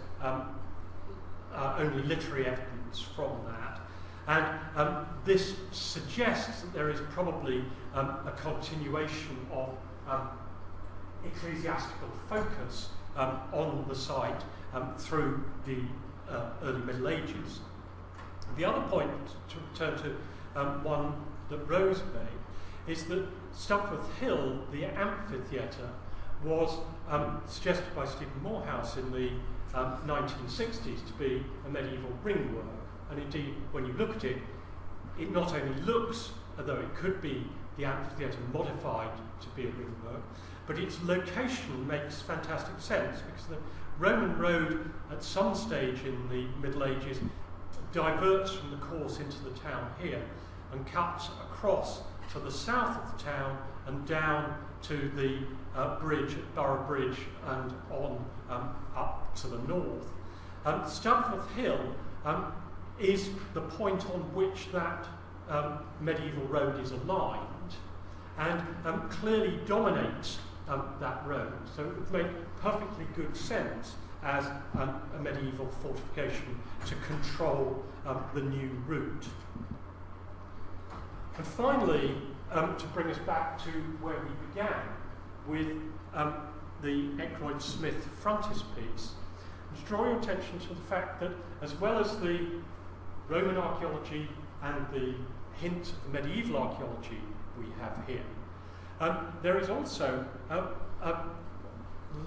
only literary evidence from that. And this suggests that there is probably a continuation of ecclesiastical focus on the site through the early Middle Ages. The other point, to return to one that Rose made, is that Stupforth Hill, the amphitheatre, was suggested by Stephen Morehouse in the 1960s to be a medieval ringwork. And indeed, when you look at it, it not only looks as though it could be the amphitheatre modified to be a ringwork, but its location makes fantastic sense, because the Roman road at some stage in the Middle Ages diverts from the course into the town here and cuts across to the south of the town and down to the bridge at Borough Bridge and on up to the north. Stupforth Hill is the point on which that medieval road is aligned and clearly dominates that road. So it would make perfectly good sense as a medieval fortification to control the new route. And finally, to bring us back to where we began with the Eckroyd-Smith frontispiece, and to draw your attention to the fact that as well as the Roman archaeology and the hint of the medieval archaeology we have here, there is also a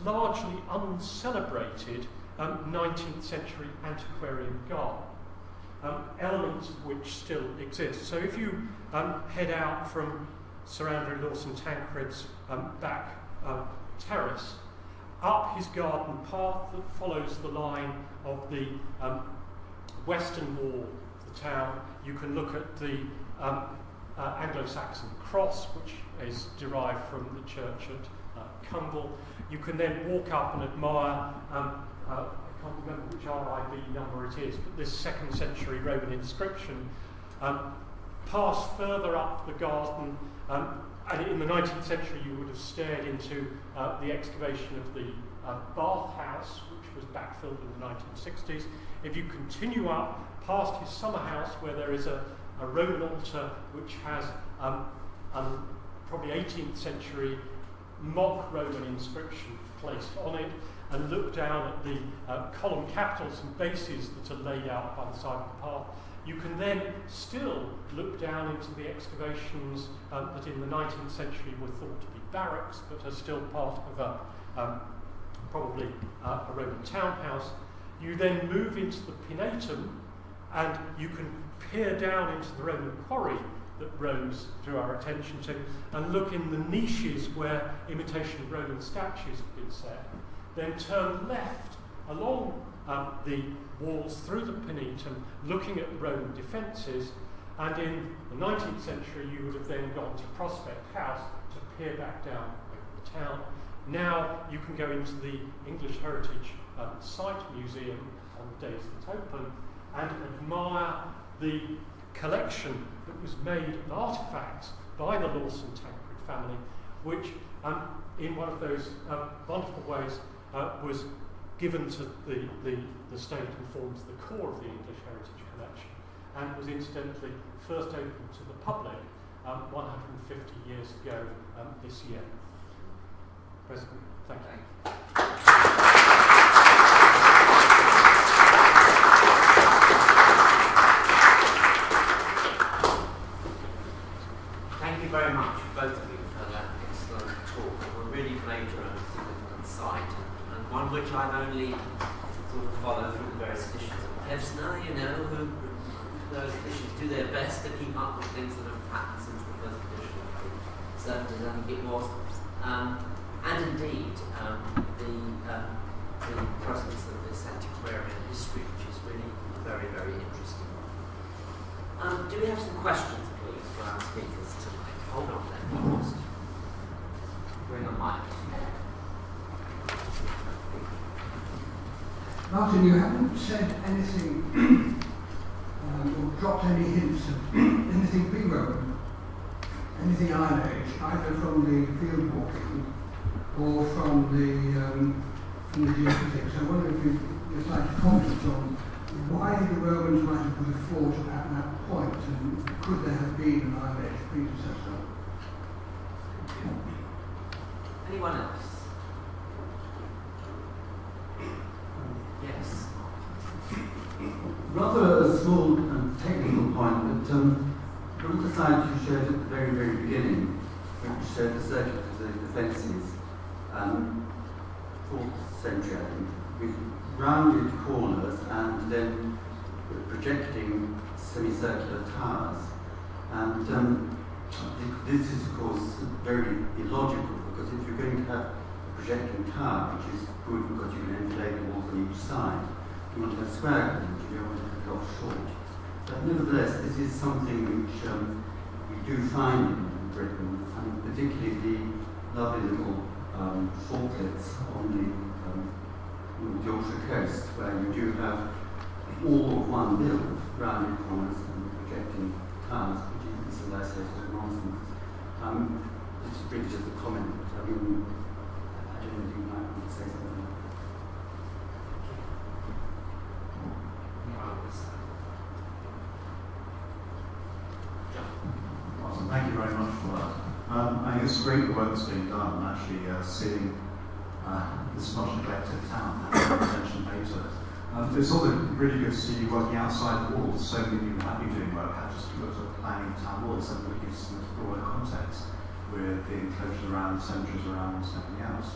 largely uncelebrated 19th century antiquarian garden, elements of which still exist. So if you head out from Sir Andrew Lawson Tancred's back terrace, up his garden path that follows the line of the western wall of the town, you can look at the Anglo-Saxon cross, which is derived from the church at Cumble. You can then walk up and admire, I can't remember which RIB number it is, but this 2nd century Roman inscription. Pass further up the garden, and in the 19th century you would have stared into the excavation of the bathhouse, which was backfilled in the 1960s. If you continue up past his summer house, where there is a Roman altar which has probably 18th century mock Roman inscription placed on it, and look down at the column capitals and bases that are laid out by the side of the path, you can then still look down into the excavations that in the 19th century were thought to be barracks, but are still part of probably a Roman townhouse. You then move into the Pinatum, and you can peer down into the Roman quarry that Rose drew our attention to, and look in the niches where imitation Roman statues have been set. Then turn left along the walls through the Pinatum, looking at the Roman defences, and in the 19th century you would have then gone to Prospect House to peer back down over the town. Now you can go into the English Heritage Site Museum on the days that open and admire the collection that was made of artefacts by the Lawson Tancred family, which in one of those wonderful ways was given to the state and forms the core of the English Heritage Collection, and was incidentally first opened to the public 150 years ago this year. President, thank you. Thank you very much, both of you, for that excellent talk. We're really major and significant site, and one which I've only sort of followed through the various editions of Pevsner, you know, who those editions do their best to keep up with things that have happened since the first edition of the 70s, I think it was. And indeed, the presence of this antiquarian history, which is really very, very interesting. Do we have some questions, please, for our speakers tonight? Hold on then, please. Bring a mic. Martin, you haven't said anything or dropped any hints of anything pre-Roman, anything Iron Age, either from the field walking or from the geophysics. I wonder if you'd just like to comment on why the Romans might have put a fort at that point, and could there have been an Iron Age predecessor? Anyone else? Yes. Rather a small and technical point, but one of the slides you showed at the very, very beginning, which showed the circuit of the defences, 4th century, I think, with rounded corners and then projecting semicircular towers. And this is, of course, very illogical, because if you're going to have a projecting tower, which is good because you can enfilade the walls on each side, you want to have square openings, you don't want to have it off short. But nevertheless, this is something which we do find in Britain, and particularly the lovely little fortlets on the North Yorkshire coast, where you do have all of one build, rounded corners and projecting towers, which is, as I say, sort of nonsense. This is really just a comment. I mean, I don't know if you might want to say something. Awesome. Thank you very much for that. I think it's great the work that's being done, and actually seeing this much neglected town having attention paid to it. It's also really good to see you working outside the walls. So many people have been doing work, have just looked at planning town walls and looking at some broader context with the enclosures around, cemeteries around, and everything else.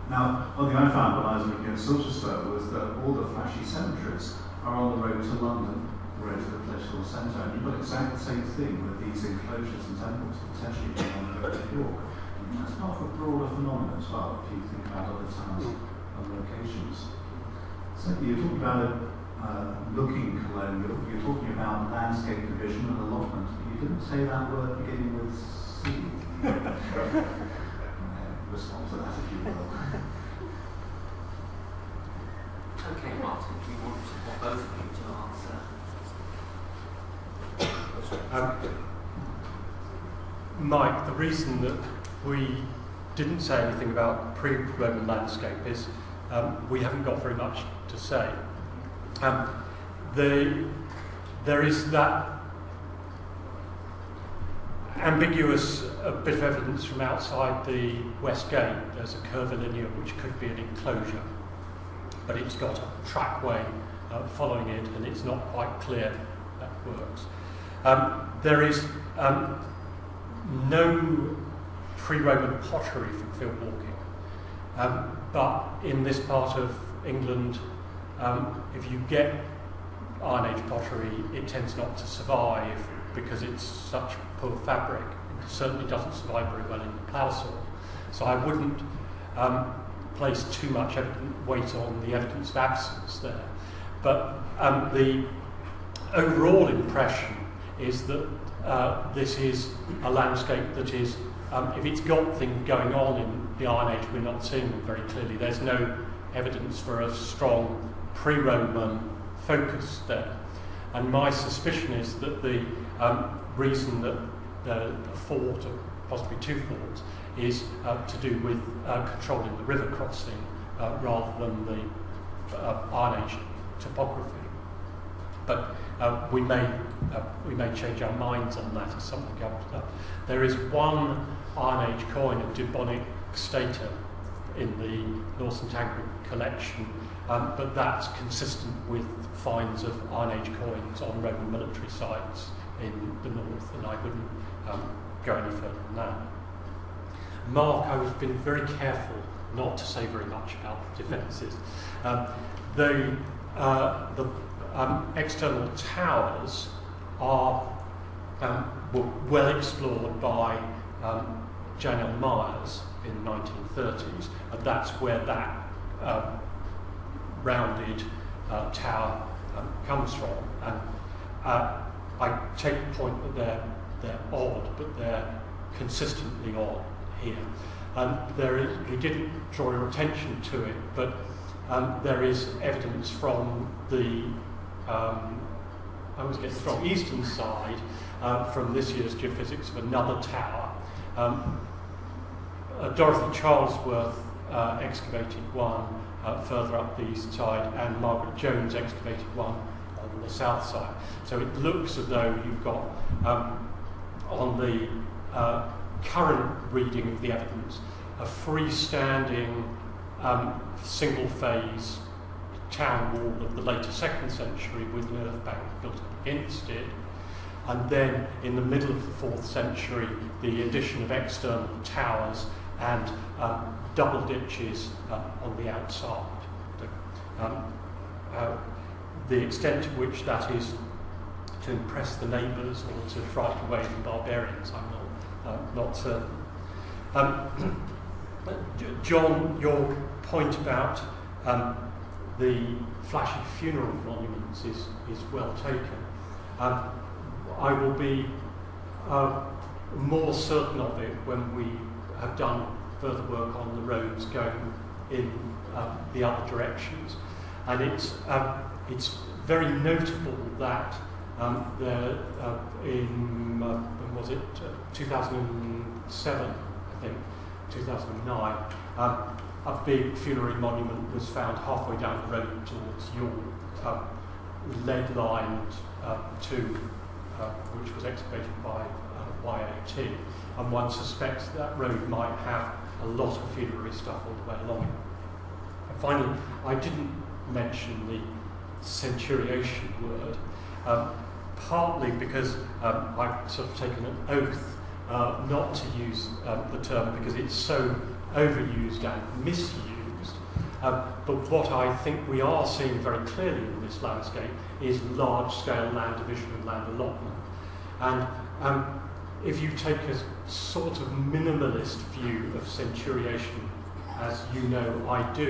Now, one thing I found when I was looking at Silchester was that all the flashy cemeteries are on the road to London, the road to the political centre, and you've got exactly the same thing with these enclosures and temples potentially being on the road to York. And that's not a broader phenomenon as well, if you think about other towns and locations. So you're talking about looking colonial, you're talking about landscape division and allotment, but you didn't say that word beginning with C. Respond to that if you will. Okay, Martin, do you want both of you to answer? Mike, the reason that we didn't say anything about pre-Roman landscape is we haven't got very much to say. There is that ambiguous bit of evidence from outside the west gate. There's a curvilinear which could be an enclosure, but it's got a trackway following it, and it's not quite clear that works. There is no pre-Roman pottery from field walking, but in this part of England, if you get Iron Age pottery, it tends not to survive because it's such poor fabric. It certainly doesn't survive very well in the plough soil. So I wouldn't place too much weight on the evidence of absence there. But the overall impression is that this is a landscape that is, if it's got things going on in the Iron Age, we're not seeing them very clearly. There's no evidence for a strong pre-Roman focus there. And my suspicion is that the reason that the fort, or possibly two forts, is to do with controlling the river crossing rather than the Iron Age topography. But we may change our minds on that as something comes up. There is one Iron Age coin of Dubonic Stata in the Northampton collection, but that's consistent with finds of Iron Age coins on Roman military sites in the north, and I wouldn't go any further than that. Mark, I was been very careful not to say very much about defences. The external towers are were well explored by Jane L. Myers in the 1930s, and that's where that rounded tower comes from. And I take the point that they're odd, but they're consistently odd here. We didn't draw your attention to it, but there is evidence from the I always get this wrong, eastern side from this year's Geophysics of another tower. Dorothy Charlesworth excavated one further up the east side, and Margaret Jones excavated one on the south side. So it looks as though you've got, on the current reading of the evidence, a freestanding single-phase town wall of the later 2nd century with an earth bank built up against it. And then in the middle of the 4th century, the addition of external towers and double ditches on the outside. The extent to which that is to impress the neighbours or to frighten away the barbarians, I'm not certain. John, your point about the flashy funeral monuments is well taken. I will be more certain of it when we have done further work on the roads going in the other directions. And it's very notable that there, in, when was it, 2007, I think, 2009, a big funerary monument was found halfway down the road towards York, lead-lined which was excavated by YAT, and one suspects that road might have a lot of funerary stuff all the way along it. And finally, I didn't mention the centuriation word, partly because I've sort of taken an oath not to use the term because it's so overused and misused. But what I think we are seeing very clearly in this landscape is large-scale land division and land allotment. And if you take a sort of minimalist view of centuriation, as you know I do,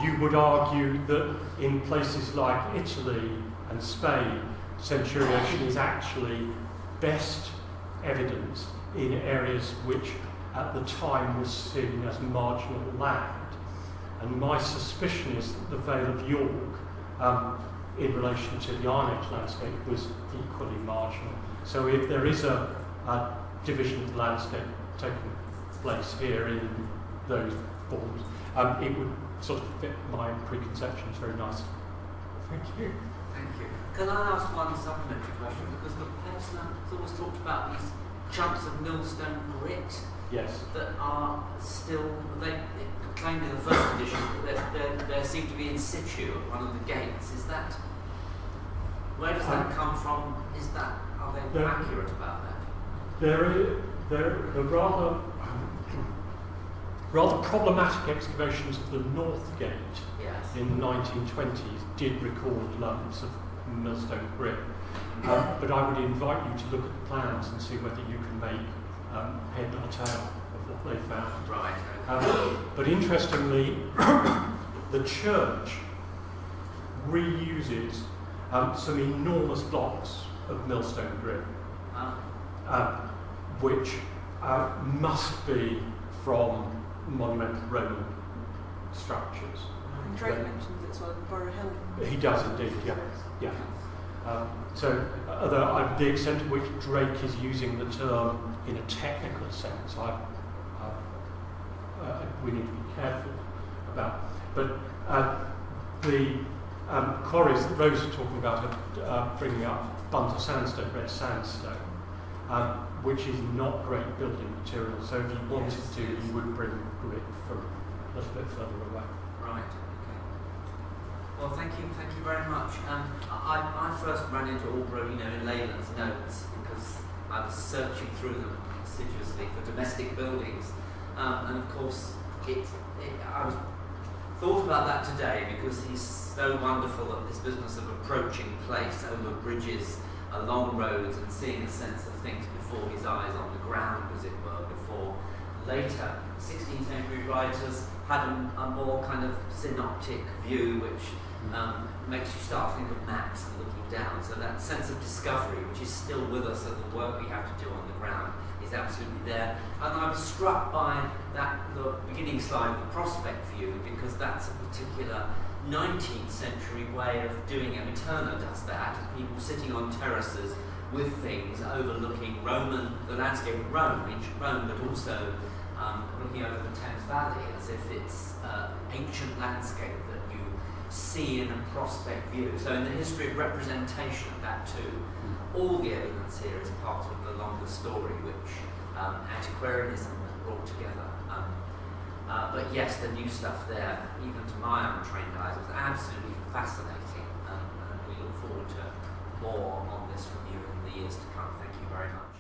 you would argue that in places like Italy and Spain, centuriation is actually best evidenced in areas which at the time was seen as marginal land. And my suspicion is that the Vale of York, in relation to the Iron Age landscape, was equally marginal. So if there is a division of the landscape taking place here in those forms, it would sort of fit my preconceptions very nicely. Thank you. Thank you. Can I ask one supplementary question? Because the Pevsner always talked about these chunks of millstone grit. Yes. That are still, they claimed in the first edition that they seem to be in situ at one of the gates. Is that, where does that come from? Is that, are they accurate about that? The rather problematic excavations of the North Gate in the 1920s did record lumps of millstone grit. But I would invite you to look at the plans and see whether you can make head or tail of what they found. Right. But interestingly, the church reuses some enormous blocks of millstone grit, which must be from monumental Roman structures. And Drake mentioned it as well, Borough Hill. He does indeed, yeah. So the extent to which Drake is using the term in a technical sense, we need to be careful about. But the quarries that Rose is talking about are bringing up bunter sandstone, red sandstone, which is not great building material. So if you wanted to, you would bring grit from a little bit further away. Right. Okay. Well, thank you very much. I first ran into Aldborough, in Leyland's notes because I was searching through them assiduously for domestic buildings, and of course, I thought about that today because he's so wonderful at this business of approaching place over bridges, along roads, and seeing a sense of things before his eyes on the ground, as it were, before later 16th century writers had a more kind of synoptic view, which makes you start thinking of maps and looking down. So that sense of discovery, which is still with us, and the work we have to do on the ground, is absolutely absolutely there. And I was struck by the beginning slide of the prospect view, because that's a particular 19th century way of doing it. I mean, Turner does that, people sitting on terraces with things overlooking the landscape of Rome, ancient Rome, but also looking over the Thames Valley as if it's ancient landscape that you see in a prospect view. So in the history of representation of that too, all the evidence here is part of the longer story which antiquarianism has brought together. But yes, the new stuff there, even to my untrained eyes, was absolutely fascinating, and we look forward to more on this from you in the years to come. Thank you very much.